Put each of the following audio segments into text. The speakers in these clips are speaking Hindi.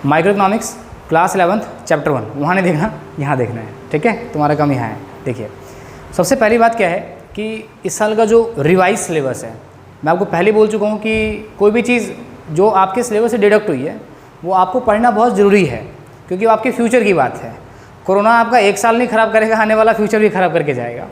Micro economics class 11th chapter 1, वहाँ नहीं देखना, यहाँ देखना है, ठीक है, तुम्हारा काम यहाँ है। देखिए सबसे पहली बात क्या है कि इस साल का जो रिवाइज सिलेबस है, मैं आपको पहले बोल चुका हूँ कि कोई भी चीज़ जो आपके सिलेबस से डिडक्ट हुई है वो आपको पढ़ना बहुत ज़रूरी है, क्योंकि वो आपके फ्यूचर की बात है। कोरोना आपका 1 साल नहीं ख़राब करेगा, आने वाला फ्यूचर भी ख़राब करके जाएगा।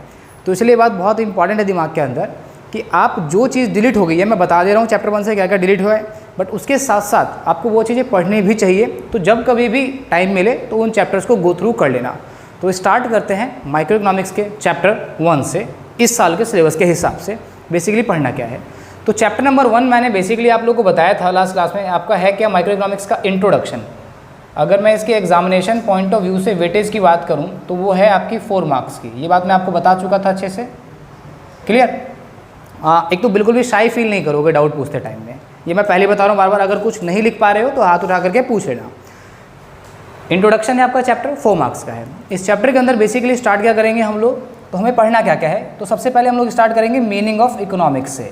तो इसलिए बात बहुत इंपॉर्टेंट है दिमाग के अंदर कि आप जो चीज़ डिलीट हो गई है, मैं बता दे रहा हूँ चैप्टर 1 से क्या क्या डिलीट हुआ है, बट उसके साथ साथ आपको वो चीज़ें पढ़नी भी चाहिए। तो जब कभी भी टाइम मिले तो उन चैप्टर्स को गो थ्रू कर लेना। तो स्टार्ट करते हैं माइक्रो इकोनॉमिक्स के चैप्टर 1 से। इस साल के सिलेबस के हिसाब से बेसिकली पढ़ना क्या है, तो चैप्टर नंबर 1 मैंने बेसिकली आप लोगों को बताया था लास्ट क्लास में, आपका है क्या माइक्रो इकोनॉमिक्स का इंट्रोडक्शन। अगर मैं इसके एग्जामिनेशन पॉइंट ऑफ व्यू से वेटेज की बात करूं तो वो है आपकी 4 मार्क्स की। ये बात मैं आपको बता चुका था अच्छे से, क्लियर। एक तो बिल्कुल भी शाई फील नहीं करोगे डाउट पूछते टाइम में, ये मैं पहले बता रहा हूँ बार बार। अगर कुछ नहीं लिख पा रहे हो तो हाथ उठा करके पूछ लेना। इंट्रोडक्शन है आपका चैप्टर 4 मार्क्स का है। इस चैप्टर के अंदर बेसिकली स्टार्ट क्या करेंगे हम लोग, तो हमें पढ़ना क्या क्या है। तो सबसे पहले हम लोग स्टार्ट करेंगे मीनिंग ऑफ इकोनॉमिक्स से,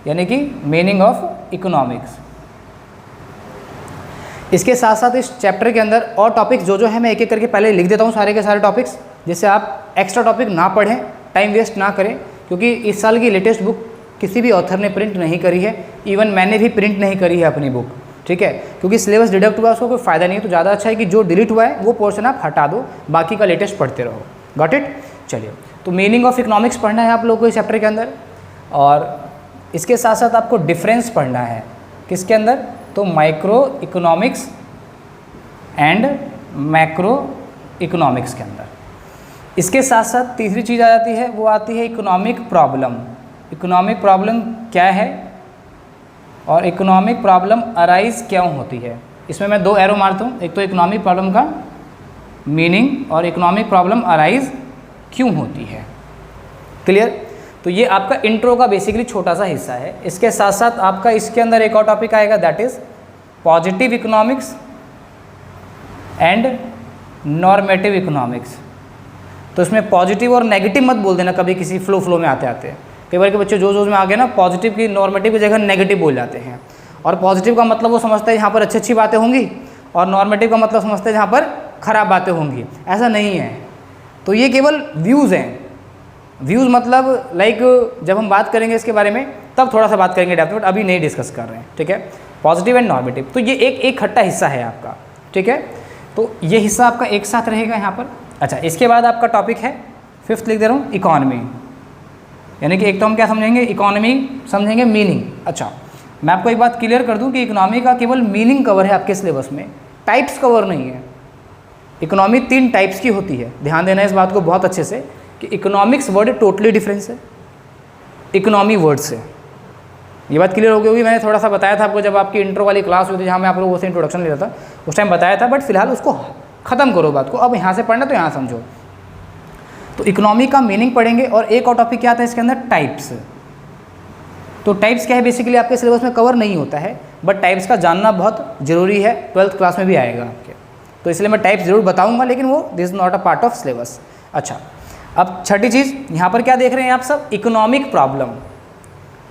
यानी कि मीनिंग ऑफ इकोनॉमिक्स। इसके साथ साथ इस चैप्टर के अंदर और टॉपिक्स जो है मैं एक एक करके पहले लिख देता हूँ सारे के सारे टॉपिक्स, जिससे आप एक्स्ट्रा टॉपिक ना पढ़ें, टाइम वेस्ट ना करें। क्योंकि इस साल की लेटेस्ट बुक किसी भी ऑथर ने प्रिंट नहीं करी है, इवन मैंने भी प्रिंट नहीं करी है अपनी बुक, ठीक है। क्योंकि सिलेबस डिडक्ट हुआ है, उसको कोई फ़ायदा नहीं है। तो ज़्यादा अच्छा है कि जो डिलीट हुआ है वो पोर्शन आप हटा दो, बाकी का लेटेस्ट पढ़ते रहो। Got it. चलिए, तो मीनिंग ऑफ इकोनॉमिक्स पढ़ना है आप लोगों को इस चैप्टर के अंदर, और इसके साथ साथ आपको डिफरेंस पढ़ना है किसके अंदर, तो micro economics and macro economics के अंदर। इसके साथ साथ तीसरी चीज़ आ जाती है, वो आती है इकोनॉमिक प्रॉब्लम। इकोनॉमिक प्रॉब्लम क्या है और इकोनॉमिक प्रॉब्लम अराइज क्यों होती है। इसमें मैं 2 एरो मारता हूँ, एक तो इकोनॉमिक प्रॉब्लम का मीनिंग और इकोनॉमिक प्रॉब्लम अराइज क्यों होती है, क्लियर। तो ये आपका इंट्रो का बेसिकली छोटा सा हिस्सा है। इसके साथ साथ आपका इसके अंदर एक और टॉपिक आएगा, that is positive economics and normative economics. तो इसमें पॉजिटिव और नेगेटिव मत बोल देना कभी किसी फ्लो में आते आते। कई बार के बच्चे जो में आ गए ना, पॉजिटिव की नॉर्मेटिव की जगह नेगेटिव बोल जाते हैं, और पॉजिटिव का मतलब वो समझते हैं यहाँ पर अच्छी अच्छी बातें होंगी, और नॉर्मेटिव का मतलब समझते हैं जहाँ पर ख़राब बातें होंगी। ऐसा नहीं है। तो ये केवल व्यूज़ हैं। व्यूज़ मतलब लाइक जब हम बात करेंगे इसके बारे में तब थोड़ा सा बात करेंगे डेप्थ में, अभी नहीं डिस्कस कर रहे हैं, ठीक है। पॉजिटिव एंड नॉर्मेटिव, तो ये एक इकट्ठा हिस्सा है आपका, ठीक है। तो ये हिस्सा आपका एक साथ रहेगा यहाँ पर। अच्छा, इसके बाद आपका टॉपिक है 5th लिख दे रहा हूँ, इकॉनमी। यानी कि एक तो हम क्या समझेंगे, इकॉनमी समझेंगे, मीनिंग। अच्छा, मैं आपको एक बात क्लियर कर दूँ कि इकोनॉमी का केवल मीनिंग कवर है आपके सिलेबस में, टाइप्स कवर नहीं है। इकोनॉमी 3 टाइप्स की होती है, ध्यान देना इस बात को बहुत अच्छे से कि इकोनॉमिक्स वर्ड टोटली डिफरेंस है इकोनॉमी वर्ड से। ये बात क्लियर हो गई होगी। मैंने थोड़ा सा बताया था आपको जब आपकी इंट्रो वाली क्लास हुई थी, जहाँ मैं आप लोगों से इंट्रोडक्शन ले रहा था, उस टाइम बताया था, बट फिलहाल उसको ख़त्म करो बात को। अब यहाँ से पढ़ना तो यहाँ समझो। तो इकोनॉमी का मीनिंग पढ़ेंगे, और एक और टॉपिक क्या आता है इसके अंदर, टाइप्स। तो टाइप्स क्या है, बेसिकली आपके सिलेबस में कवर नहीं होता है, बट टाइप्स का जानना बहुत ज़रूरी है, 12th क्लास में भी आएगा आपके। तो इसलिए मैं टाइप्स ज़रूर बताऊँगा, लेकिन वो this is not a part of syllabus. अच्छा, अब छठी चीज़ यहाँ पर क्या देख रहे हैं आप सब, इकोनॉमिक प्रॉब्लम।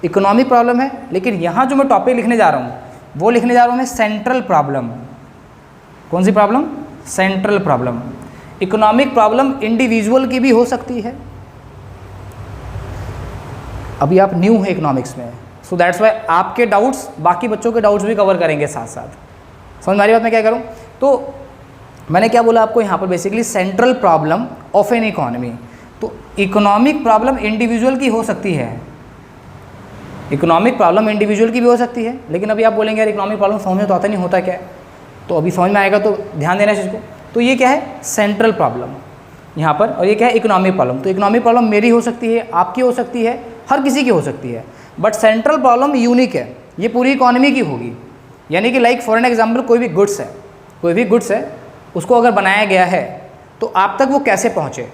इकोनॉमिक प्रॉब्लम है, लेकिन यहाँ जो मैं टॉपिक लिखने जा रहा हूँ वो लिखने जा रहा हूँ मैं सेंट्रल प्रॉब्लम। कौन सी problem, central problem. Economic problem individual की भी हो सकती है। अभी आप न्यू हैं इकोनॉमिक्स में, सो दैट्स वाई आपके डाउट्स बाकी बच्चों के डाउट्स भी कवर करेंगे साथ साथ। समझ मेरी बात मैं क्या करूँ, तो मैंने क्या बोला आपको यहाँ पर, basically central problem of an economy. तो इकोनॉमिक प्रॉब्लम इंडिविजुअल की हो सकती है, इकोनॉमिक प्रॉब्लम इंडिविजुअल की भी हो सकती है, लेकिन अभी आप बोलेंगे यार इकोनॉमिक प्रॉब्लम समझ में तो आता नहीं, होता क्या है, तो अभी समझ में आएगा, तो ध्यान देना इस चीज़ को। तो ये क्या है, सेंट्रल प्रॉब्लम यहाँ पर, और ये क्या है, इकोनॉमिक प्रॉब्लम। तो इकोनॉमिक प्रॉब्लम मेरी हो सकती है, आपकी हो सकती है, हर किसी की हो सकती है, बट सेंट्रल प्रॉब्लम यूनिक है, ये पूरी इकोनॉमी की होगी। यानी कि लाइक फॉर एन एग्जाम्पल, कोई भी गुड्स है, उसको अगर बनाया गया है तो आप तक वो कैसे पहुँचे,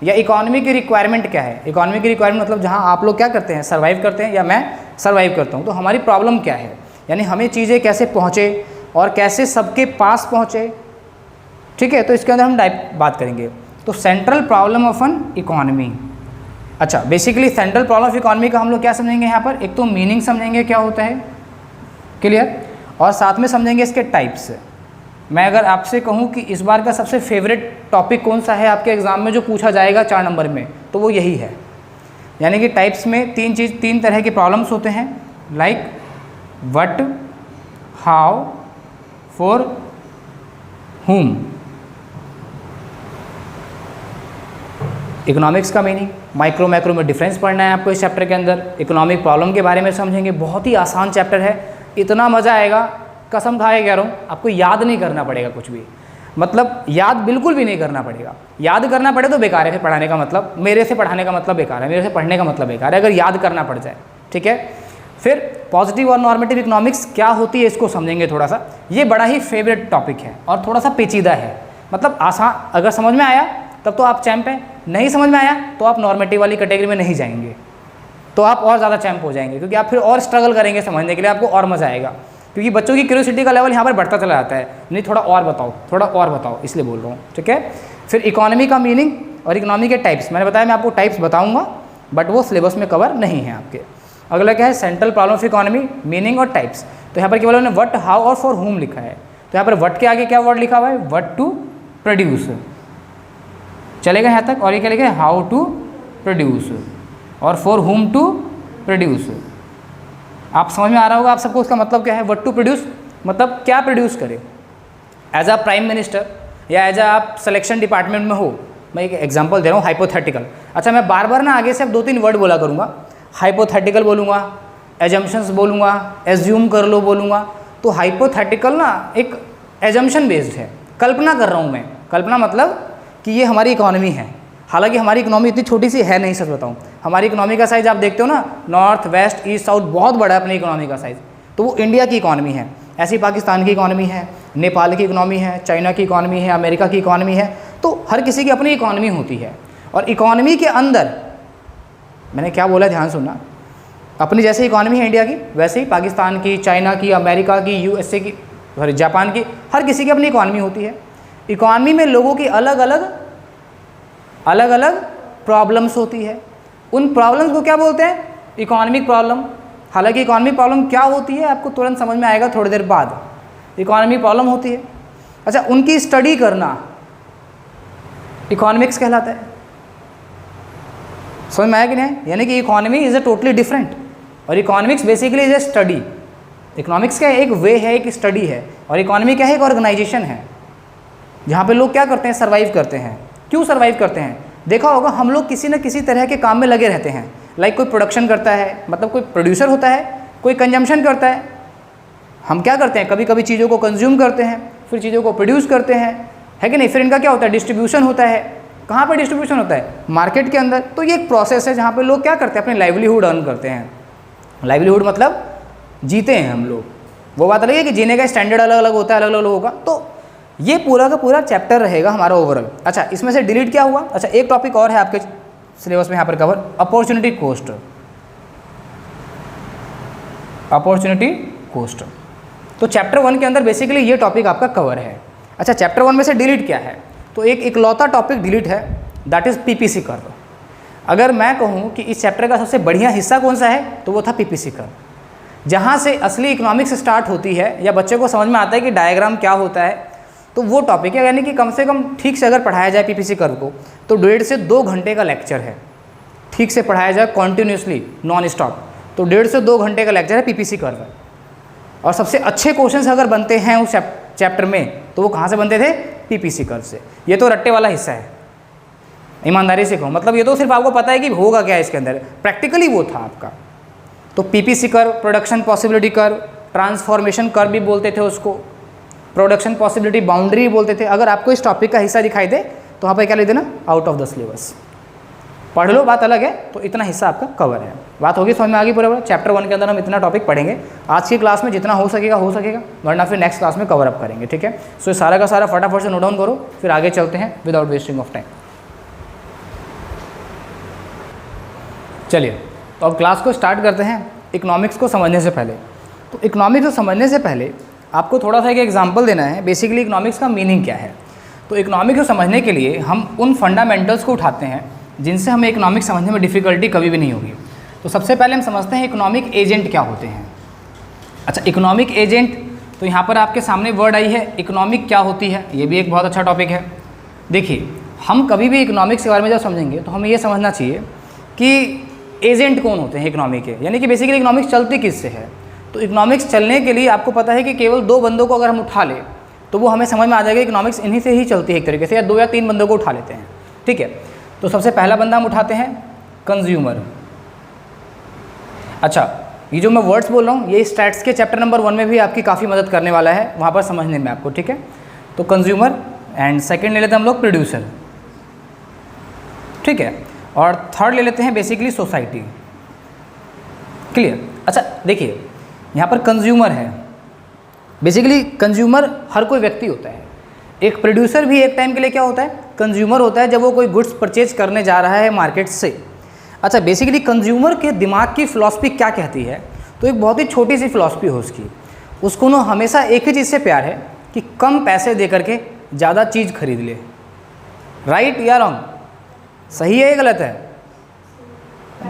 या इकोनॉमी की रिक्वायरमेंट क्या है। इकोनॉमी की रिक्वायरमेंट मतलब जहाँ आप लोग क्या करते हैं, सर्वाइव करते हैं, या मैं सर्वाइव करता हूँ, तो हमारी प्रॉब्लम क्या है, यानी हमें चीज़ें कैसे पहुँचे और कैसे सबके पास पहुँचे, ठीक है। तो इसके अंदर हम बात करेंगे। तो central problem of an economy. अच्छा, basically central problem of economy का हम लोग क्या समझेंगे यहाँ पर, एक तो मीनिंग समझेंगे क्या होता है, क्लियर, और साथ में समझेंगे इसके टाइप्स। मैं अगर आपसे कहूँ कि इस बार का सबसे फेवरेट टॉपिक कौन सा है आपके एग्ज़ाम में जो पूछा जाएगा 4 नंबर में, तो वो यही है। यानी कि टाइप्स में 3 तरह के प्रॉब्लम्स होते हैं, like what, how, for whom। Economics का मीनिंग, माइक्रो मैक्रो में डिफरेंस पढ़ना है आपको इस चैप्टर के अंदर। इकोनॉमिक प्रॉब्लम के बारे में समझेंगे, बहुत ही आसान चैप्टर है, इतना मज़ा आएगा, कसम खा के कह रहा हूँ, आपको याद नहीं करना पड़ेगा कुछ भी, मतलब याद बिल्कुल भी नहीं करना पड़ेगा। याद करना पड़े तो बेकार है फिर पढ़ाने का मतलब, मेरे से पढ़ाने का मतलब बेकार है, मेरे से पढ़ने का मतलब बेकार है अगर याद करना पड़ जाए, ठीक है। फिर पॉजिटिव और नॉर्मेटिव इकोनॉमिक्स क्या होती है इसको समझेंगे थोड़ा सा। ये बड़ा ही फेवरेट टॉपिक है और थोड़ा सा पेचीदा है, मतलब आसान, अगर समझ में आया तब तो आप चैंप हैं, नहीं समझ में आया तो आप नॉर्मेटिव वाली कैटेगरी में नहीं जाएंगे, तो आप और ज़्यादा चैंप हो जाएंगे, क्योंकि आप फिर और स्ट्रगल करेंगे समझने के लिए, आपको और मज़ा आएगा, क्योंकि बच्चों की क्यूरियोसिटी का लेवल यहाँ पर बढ़ता चला जाता है, नहीं थोड़ा और बताओ, थोड़ा और बताओ, इसलिए बोल रहा हूँ, ठीक है। फिर इकोनॉमी का मीनिंग और इकोनॉमी के टाइप्स, मैंने बताया मैं आपको टाइप्स बताऊँगा, बट वो सिलेबस में कवर नहीं है आपके। अगला क्या है, central problem of economy, meaning और टाइप्स। तो यहाँ पर केवल उन्होंने व्हाट, हाउ और फॉर whom लिखा है, तो यहाँ पर व्हाट के आगे क्या वर्ड लिखा हुआ है, व्हाट टू प्रोड्यूस, चलेगा यहाँ तक। और ये क्या लिखा है, हाउ टू प्रोड्यूस, और फॉर whom टू प्रोड्यूस। आप समझ में आ रहा होगा आप सबको उसका मतलब क्या है। व्हाट टू प्रोड्यूस मतलब क्या प्रोड्यूस करे, एज अ प्राइम मिनिस्टर या एज अ आप सिलेक्शन डिपार्टमेंट में हो। मैं एक एग्जांपल दे रहा हूँ, हाइपोथेटिकल। अच्छा, मैं बार बार ना आगे से अब 2-3 वर्ड बोला करूँगा, हाइपोथेटिकल बोलूँगा, एजम्पशंस बोलूँगा, एज्यूम कर लो बोलूँगा। तो हाइपोथेटिकल ना एक एजम्पशन बेस्ड है, कल्पना कर रहा हूँ मैं। कल्पना मतलब कि ये हमारी इकोनॉमी है, हालांकि हमारी इकोनॉमी इतनी छोटी सी है नहीं, सच बताऊँ। हमारी इकोनॉमी का साइज़ आप देखते हो ना, नॉर्थ वेस्ट ईस्ट साउथ बहुत बड़ा है अपनी इकोनॉमी का साइज़, तो वो इंडिया की इकोनॉमी है। ऐसी पाकिस्तान की इकोनॉमी है, नेपाल की इकोनॉमी है, चाइना की इकोनॉमी है, अमेरिका की इकोनॉमी है। तो हर किसी की अपनी इकोनॉमी होती है, और इकोनॉमी के अंदर मैंने क्या बोला ध्यान सुनना, अपनी जैसे इकोनॉमी है इंडिया की, वैसे ही पाकिस्तान की, चाइना की, अमेरिका की, यूएसए की, सॉरी जापान की, हर किसी की अपनी इकोनॉमी होती है। इकोनॉमी में लोगों की अलग अलग प्रॉब्लम्स होती है। उन प्रॉब्लम्स को क्या बोलते हैं, इकोनॉमिक प्रॉब्लम। हालांकि इकोनॉमिक प्रॉब्लम क्या होती है आपको तुरंत समझ में आएगा थोड़ी देर बाद, इकोनॉमिक प्रॉब्लम होती है। अच्छा, उनकी स्टडी करना इकोनॉमिक्स कहलाता है। समझ में आया कि नहीं, यानी कि economy is a totally different, और economics basically is a study. Economics क्या है, एक वे है, एक स्टडी है, और इकोनॉमी क्या है, एक ऑर्गेनाइजेशन है, जहाँ पे लोग क्या करते हैं, सर्वाइव करते हैं। क्यों सर्वाइव करते हैं, देखा होगा हम लोग किसी न किसी तरह के काम में लगे रहते हैं। लाइक कोई प्रोडक्शन करता है, मतलब कोई प्रोड्यूसर होता है, कोई कंजम्पशन करता है। हम क्या करते हैं, कभी कभी चीज़ों को कंज्यूम करते हैं, फिर चीज़ों को प्रोड्यूस करते हैं, है कि नहीं। फिर इनका क्या होता है, डिस्ट्रीब्यूशन होता है। कहाँ पर डिस्ट्रीब्यूशन होता है, मार्केट के अंदर। तो ये एक प्रोसेस है जहाँ पे लोग क्या करते हैं, अपनी लाइवलीहुड अर्न करते हैं। लाइवलीहुड मतलब जीते हैं हम लोग, वो बात अलग है कि जीने का स्टैंडर्ड अलग अलग होता है अलग अलग लोगों का। तो ये पूरा का पूरा चैप्टर रहेगा हमारा ओवरऑल। अच्छा, इसमें से डिलीट क्या हुआ, अच्छा एक टॉपिक और है आपके सिलेबस में यहाँ पर cover, opportunity cost. Opportunity cost, तो चैप्टर 1 के अंदर बेसिकली ये टॉपिक आपका कवर है। अच्छा, चैप्टर 1 में से डिलीट क्या है, तो एक इकलौता टॉपिक डिलीट है, दैट इज़ पीपीसी कर्व। अगर मैं कहूँ कि इस चैप्टर का सबसे बढ़िया हिस्सा कौन सा है, तो वो था पीपीसी कर्व। जहाँ से असली इकोनॉमिक्स स्टार्ट होती है, या बच्चे को समझ में आता है कि डायग्राम क्या होता है, तो वो टॉपिक है। यानी कि कम से कम ठीक से अगर पढ़ाया जाए पीपीसी कर्व को, तो 1.5 से 2 घंटे का लेक्चर है। ठीक से पढ़ाया जाए कॉन्टीन्यूसली नॉन स्टॉप, तो 1.5 से 2 घंटे का लेक्चर है पीपीसी कर्व। और सबसे अच्छे क्वेश्चंस अगर बनते हैं उस चैप्टर में, तो वो कहाँ से बनते थे, पीपीसी कर्व से। ये तो रट्टे वाला हिस्सा है, ईमानदारी से कहूँ, मतलब ये तो सिर्फ आपको पता है कि होगा क्या इसके अंदर, प्रैक्टिकली वो था आपका। तो PPC curve, production possibility curve, transformation curve भी बोलते थे उसको, प्रोडक्शन पॉसिबिलिटी बाउंड्री बोलते थे। अगर आपको इस टॉपिक का हिस्सा दिखाई दे तो वहाँ पर क्या लिख देना, आउट ऑफ द सिलेबस। पढ़ लो, बात अलग है। तो इतना हिस्सा आपका कवर है, बात होगी समझ में आगे पूरा। चैप्टर 1 के अंदर हम इतना टॉपिक पढ़ेंगे आज की क्लास में, जितना हो सकेगा, वरना फिर नेक्स्ट क्लास में कवर अप करेंगे, ठीक है। सो सारा का सारा फटाफट से नोट डाउन करो, फिर आगे चलते हैं विदाउट वेस्टिंग ऑफ टाइम। चलिए, तो अब क्लास को स्टार्ट करते हैं इकोनॉमिक्स को समझने से पहले। तो इकोनॉमिक्स को समझने से पहले आपको थोड़ा सा एक एग्जाम्पल देना है, बेसिकली इकोनॉमिक्स का मीनिंग क्या है। तो इकोनॉमिक्स को समझने के लिए हम उन फंडामेंटल्स को उठाते हैं जिनसे हमें इकोनॉमिक्स समझने में डिफ़िकल्टी कभी भी नहीं होगी। तो सबसे पहले हम समझते हैं इकोनॉमिक एजेंट क्या होते हैं। अच्छा, इकोनॉमिक एजेंट तो यहाँ पर आपके सामने वर्ड आई है इकोनॉमिक क्या होती है, ये भी एक बहुत अच्छा टॉपिक है। देखिए हम कभी भी इकोनॉमिक्स के बारे में जब समझेंगे तो हमें ये समझना चाहिए कि एजेंट कौन होते हैं इकोनॉमी के, यानी कि बेसिकली इकोनॉमिक्स चलती किससे है। तो इकोनॉमिक्स चलने के लिए आपको पता है कि केवल 2 बंदों को अगर हम उठा लें तो वो हमें समझ में आ जाएगा इकोनॉमिक्स इन्हीं से ही चलती है एक तरीके से, या 2 या 3 बंदों को उठा लेते हैं, ठीक है। तो सबसे पहला बंदा हम उठाते हैं कंज्यूमर। अच्छा, ये जो मैं वर्ड्स बोल रहा हूँ ये स्टैट्स के चैप्टर नंबर 1 में भी आपकी काफ़ी मदद करने वाला है, वहाँ पर समझने में आपको, ठीक है। तो कंज्यूमर एंड सेकेंड ले लेते हैं हम लोग प्रोड्यूसर, ठीक है। और थर्ड ले लेते हैं बेसिकली सोसाइटी। क्लियर। अच्छा देखिए यहाँ पर कंज्यूमर है, बेसिकली कंज्यूमर हर कोई व्यक्ति होता है। एक प्रोड्यूसर भी एक टाइम के लिए क्या होता है, कंज्यूमर होता है, जब वो कोई गुड्स परचेज करने जा रहा है मार्केट से। अच्छा, बेसिकली कंज्यूमर के दिमाग की फ़िलॉसफी क्या कहती है, तो एक बहुत ही छोटी सी फ़िलॉसफी हो उसको ना हमेशा एक ही चीज़ से प्यार है कि कम पैसे दे करके ज़्यादा चीज़ खरीद ले। राइट या रॉन्ग, सही है या गलत है?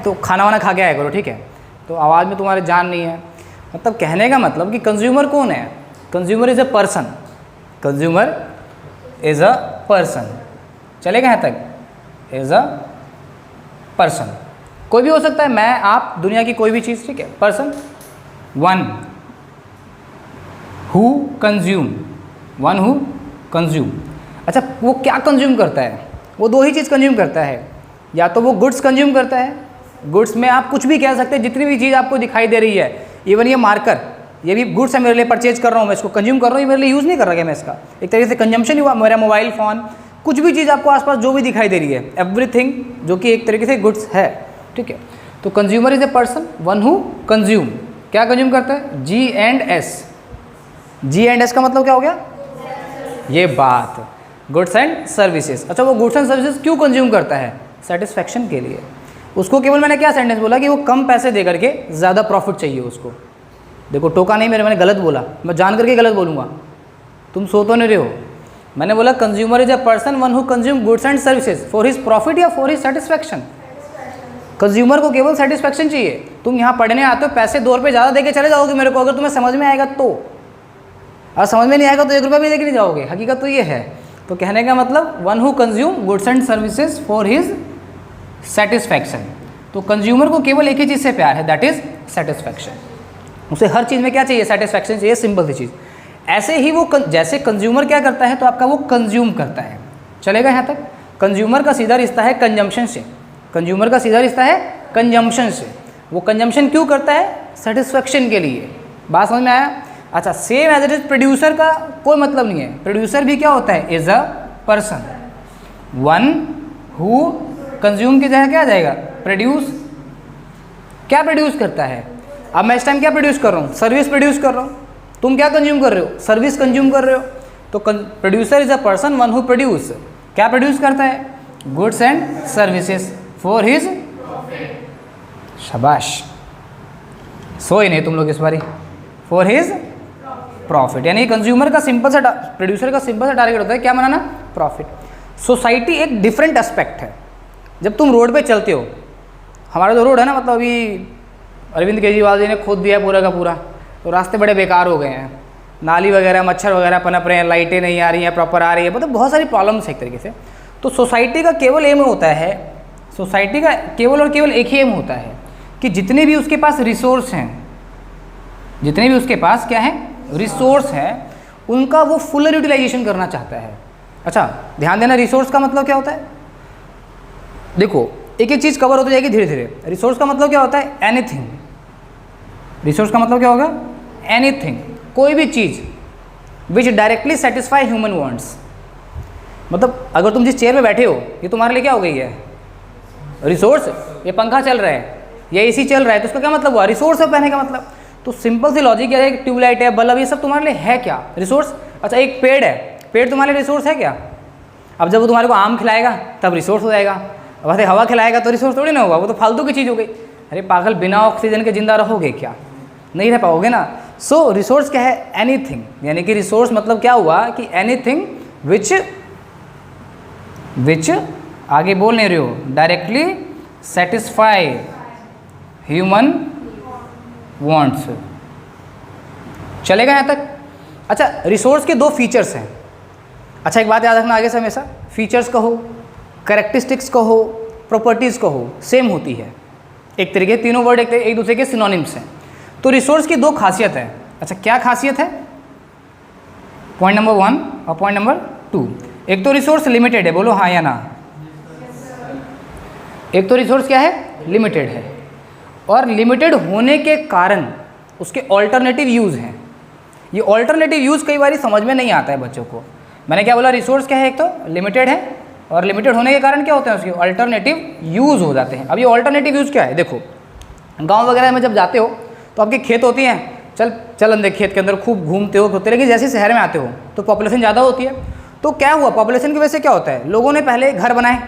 तो खाना वाना खा के आया करो, ठीक है। तो आवाज़ में तुम्हारे जान नहीं है, मतलब कहने का मतलब कि कंज्यूमर कौन है, consumer is a person, consumer is a person. चलेगा यहाँ तक, इज़ अ पर्सन, कोई भी हो सकता है, मैं आप, दुनिया की कोई भी चीज़, ठीक है। Person, one who consume, one who consume. अच्छा, वो क्या कंज्यूम करता है, वो 2 ही चीज़ कंज्यूम करता है, या तो वो गुड्स कंज्यूम करता है, गुड्स में आप कुछ भी कह सकते हैं, जितनी भी चीज़ आपको दिखाई दे रही है, इवन ये मार्कर, ये भी गुड्स है, मेरे लिए परचेज कर रहा हूँ, मैं इसको कंज्यूम कर रहा हूँ, ये मेरे लिए यूज़ नहीं कर रहा है मैं इसका, एक तरीके से कंजम्पशन हुआ। मेरा मोबाइल फ़ोन, कुछ भी चीज़ आपको आसपास जो भी दिखाई दे रही है, एवरीथिंग जो कि एक तरीके से गुड्स है, ठीक है। तो consumer is a person, one who consume, क्या कंज्यूम करता है, G&S। G&S का मतलब क्या हो गया, ये बात, गुड्स एंड सर्विसेज। अच्छा, वो गुड्स एंड सर्विसेज क्यों कंज्यूम करता है, सेटिस्फैक्शन के लिए। उसको केवल मैंने क्या सेंटेंस बोला कि वो कम पैसे दे करके ज़्यादा प्रॉफिट चाहिए उसको। देखो टोका नहीं, मैंने गलत बोला, मैं जान करके गलत बोलूँगा, तुम सो तो नहीं रहे हो। मैंने बोला consumer is a person one who consume goods and services for his profit या फॉर हिज सेटिस्फैक्शन। कंज्यूमर को केवल सेटिस्फैक्शन चाहिए। तुम यहाँ पढ़ने आते हो, पैसे 2 रुपये ज़्यादा देके चले जाओगे मेरे को, अगर तुम्हें समझ में आएगा तो, और समझ में नहीं आएगा तो 1 रुपया भी लेके नहीं जाओगे, हकीकत तो ये है। तो कहने का मतलब one who consume goods and services for his satisfaction. तो कंज्यूमर को केवल एक ही चीज़ से प्यार है, दैट इज सेटिस्फैक्शन। उसे हर चीज़ में क्या चाहिए, सेटिस्फैक्शन चाहिए, सिंपल सी चीज़। ऐसे ही वो जैसे कंज्यूमर क्या करता है तो आपका वो कंज्यूम करता है। चलेगा यहाँ तक। कंज्यूमर का सीधा रिश्ता है कंजम्पशन से, कंज्यूमर का सीधा रिश्ता है कंजम्पशन से। वो कंजम्पशन क्यों करता है, सेटिस्फैक्शन के लिए। बात समझ में आया। अच्छा, same as it is producer का कोई मतलब नहीं है। प्रोड्यूसर भी क्या होता है, is a person one who consume की जगह क्या आ जाएगा, प्रोड्यूस। क्या प्रोड्यूस करता है, अब मैं इस टाइम क्या प्रोड्यूस कर रहा हूँ, सर्विस प्रोड्यूस कर रहा हूँ। तुम क्या कंज्यूम कर रहे हो, सर्विस कंज्यूम कर रहे हो। तो producer is a person one who produce, क्या प्रोड्यूस करता है, goods and services for his, शाबाश, सोए नहीं तुम लोग इस बारी, फॉर हिज प्रॉफिट। यानी कंज्यूमर का सिंपल सा, प्रोड्यूसर का सिंपल सा टारगेट होता है क्या बनाना, प्रॉफिट। सोसाइटी एक डिफरेंट एस्पेक्ट है। जब तुम रोड पे चलते हो, हमारा जो रोड है ना, मतलब अभी अरविंद केजरीवाल जी ने खोद दिया पूरा का पूरा, तो रास्ते बड़े बेकार हो गए हैं, नाली वगैरह मच्छर वगैरह पनप रहे हैं, लाइटें नहीं आ रही हैं प्रॉपर आ रही है, मतलब बहुत सारी प्रॉब्लम्स है एक तरीके से। तो सोसाइटी का केवल एम होता है, सोसाइटी का केवल और केवल एक ही एम होता है कि जितने भी उसके पास रिसोर्स हैं, जितने भी उसके पास क्या है, रिसोर्स हैं, उनका वो फुल यूटिलाइजेशन करना चाहता है। अच्छा ध्यान देना, रिसोर्स का मतलब क्या होता है, देखो एक एक चीज़ कवर होती जाएगी धीरे धीरे। रिसोर्स का मतलब क्या होता है, एनीथिंग। रिसोर्स का मतलब क्या होगा, एनीथिंग, कोई भी चीज़ which directly satisfy human wants. मतलब अगर तुम जिस चेयर में बैठे हो, ये तुम्हारे लिए क्या हो गई है, रिसोर्स। ये पंखा चल रहा है, ये एसी चल रहा है, तो उसका क्या मतलब हुआ, रिसोर्स है कहने का मतलब। तो सिंपल सी लॉजिक है, ट्यूबलाइट है, बल्ब, ये सब तुम्हारे लिए है क्या, रिसोर्स। अच्छा एक पेड़ है, पेड़ तुम्हारे लिए रिसोर्स है क्या। अब जब वो तुम्हारे को आम खिलाएगा तब रिसोर्स हो जाएगा, वैसे हवा खिलाएगा तो रिसोर्स थोड़ी ना होगा, वो तो फालतू की चीज़ हो गई। अरे पागल, बिना ऑक्सीजन के जिंदा रहोगे क्या, नहीं रह पाओगे ना। सो रिसोर्स क्या है, एनीथिंग। यानी कि रिसोर्स मतलब क्या हुआ कि एनीथिंग विच आगे बोल नहीं रहे हो, डायरेक्टली सेटिस्फाई ह्यूमन वांट्स। चलेगा यहाँ तक। अच्छा, रिसोर्स के दो फीचर्स हैं। अच्छा, एक बात याद रखना आगे से हमेशा, फीचर्स कहो, कैरेक्टरिस्टिक्स कहो, प्रॉपर्टीज़ कहो, सेम होती है एक तरीके, तीनों वर्ड एक दूसरे के सिनोनिम्स हैं। तो रिसोर्स की दो खासियत है। अच्छा, क्या खासियत है? पॉइंट नंबर 1 और पॉइंट नंबर 2। एक तो रिसोर्स लिमिटेड है, बोलो हाँ या ना। एक तो रिसोर्स क्या है? लिमिटेड है, और लिमिटेड होने के कारण उसके ऑल्टरनेटिव यूज़ हैं। ये ऑल्टरनेटिव यूज़ कई बार समझ में नहीं आता है बच्चों को। मैंने क्या बोला? रिसोर्स क्या है? एक तो लिमिटेड है, और लिमिटेड होने के कारण क्या होते हैं? उसके ऑल्टरनेटिव यूज़ हो जाते हैं। अब ये ऑल्टरनेटिव यूज़ क्या है? देखो, गांव वगैरह में जब जाते हो तो आपके खेत होती हैं, चल अंदर खेत के अंदर खूब घूमते हो होते, लेकिन जैसे शहर में आते हो तो पॉपुलेशन ज़्यादा होती है। तो क्या हुआ? पॉपुलेशन की वजह से क्या होता है? लोगों ने पहले घर बनाए,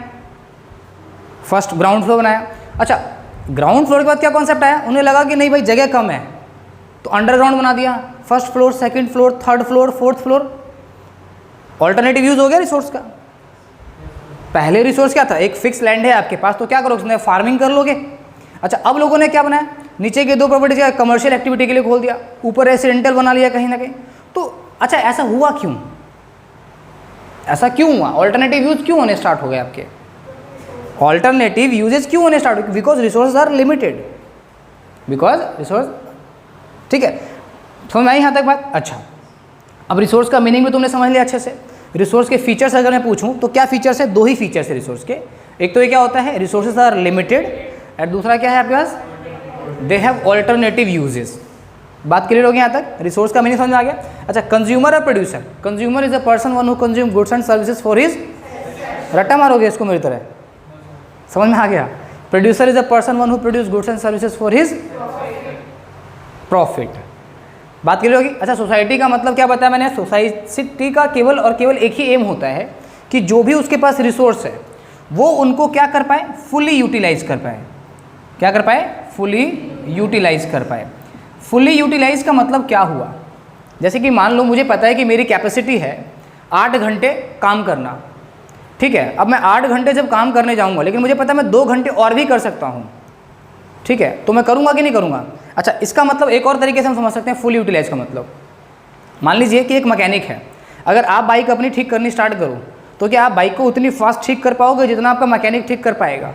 फर्स्ट ग्राउंड फ्लोर बनाया। अच्छा, ग्राउंड फ्लोर के बाद क्या कॉन्सेप्ट आया? उन्हें लगा कि नहीं भाई जगह कम है, तो अंडरग्राउंड बना दिया, first floor, second floor, third floor, fourth floor. Alternative use हो गया रिसोर्स का। पहले रिसोर्स क्या था? एक फिक्स लैंड है आपके पास, तो क्या करोगे? उसमें फार्मिंग कर लोगे। अच्छा, अब लोगों ने क्या बनाया? नीचे के दो प्रॉपर्टी का कमर्शियल एक्टिविटी के लिए खोल दिया, ऊपर रेसिडेंटल बना लिया कहीं ना कहीं। तो अच्छा, ऐसा हुआ क्यों? ऐसा क्यों हुआ? ऑल्टरनेटिव यूज क्यों होने स्टार्ट हो गए आपके? ऑल्टरनेटिव यूजेज क्यों होने स्टार्ट हो गए? Because resource are limited, because resource. ठीक है, समझ में आई यहाँ तक बात? अच्छा, अब रिसोर्स का मीनिंग भी तुमने समझ लिया अच्छे से। रिसोर्स के फीचर्स अगर मैं पूछूं तो क्या फीचर्स है? दो ही फीचर्स है रिसोर्स के। एक तो ये क्या होता है? रिसोर्सेज आर लिमिटेड, और दूसरा क्या है आपके पास? They have alternative uses. बात क्लियर होगी यहाँ तक? रिसोर्स का मीनिंग समझ में आ गया? अच्छा, कंज्यूमर और producer. Consumer is a person one who consume goods and services for his, रट्टा मारोगे इसको मेरी तरह, समझ में आ गया? Producer is a person one who produce goods and services for his profit. बात क्लियर होगी? अच्छा, सोसाइटी का मतलब क्या बताया मैंने? सोसाइटी का केवल और केवल एक ही एम होता है कि जो भी उसके पास रिसोर्स है वो उनको क्या कर पाए? फुली यूटिलाइज कर पाए। क्या कर पाए? फुली यूटिलाइज कर पाए। फुली यूटिलाइज का मतलब क्या हुआ? जैसे कि मान लो मुझे पता है कि मेरी कैपेसिटी है 8 घंटे काम करना, ठीक है। अब मैं 8 घंटे जब काम करने जाऊंगा, लेकिन मुझे पता है मैं 2 घंटे और भी कर सकता हूँ, ठीक है, तो मैं करूँगा कि नहीं करूँगा? अच्छा, इसका मतलब एक और तरीके से हम समझ सकते हैं फुल यूटिलाइज का मतलब। मान लीजिए कि एक मैकेनिक है, अगर आप बाइक अपनी ठीक करनी स्टार्ट करो तो क्या आप बाइक को उतनी फास्ट ठीक कर पाओगे जितना आपका मैकेनिक ठीक कर पाएगा?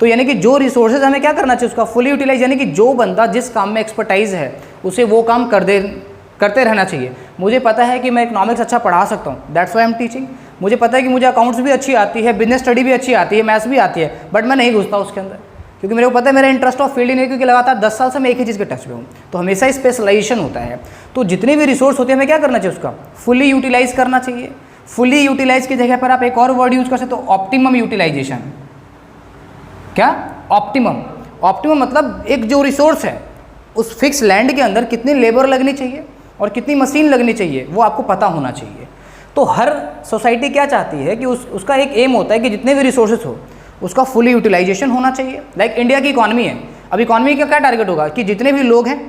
तो यानी कि जो रिसोर्सेज हमें क्या करना चाहिए? उसका फुली यूटिलाइज, यानी कि जो बंदा जिस काम में एक्सपर्टाइज है उसे वो काम करते रहना चाहिए। मुझे पता है कि मैं इकोनॉमिक्स अच्छा पढ़ा सकता हूँ, that's why I am teaching. मुझे पता है कि मुझे अकाउंट्स भी अच्छी आती है, बिजनेस स्टडी भी अच्छी आती है, मैथ्स भी आती है, बट मैं नहीं घुसता उसके अंदर, क्योंकि मेरे को पता है मेरा इंटरेस्ट ऑफ फील्ड ही नहीं, क्योंकि लगातार 10 साल से मैं एक ही चीज़ के टच में हूँ। तो हमेशा स्पेशलाइजेशन होता है। तो जितने भी रिसोर्स होते हैं हमें क्या करना चाहिए? उसका फुली यूटिलाइज करना चाहिए। फुली यूटिलाइज की जगह पर आप एक और वर्ड यूज कर सकते हो, ऑप्टिमम यूटिलाइजेशन। क्या? ऑप्टिमम। ऑप्टिमम मतलब एक जो रिसोर्स है उस फिक्स लैंड के अंदर कितनी लेबर लगनी चाहिए और कितनी मशीन लगनी चाहिए वो आपको पता होना चाहिए। तो हर सोसाइटी क्या चाहती है कि उसका एक एम होता है कि जितने भी रिसोर्सेज हो उसका फुली यूटिलाइजेशन होना चाहिए। लाइक इंडिया की इकॉनमी है, अब इकॉनमी का क्या टारगेट होगा कि जितने भी लोग हैं,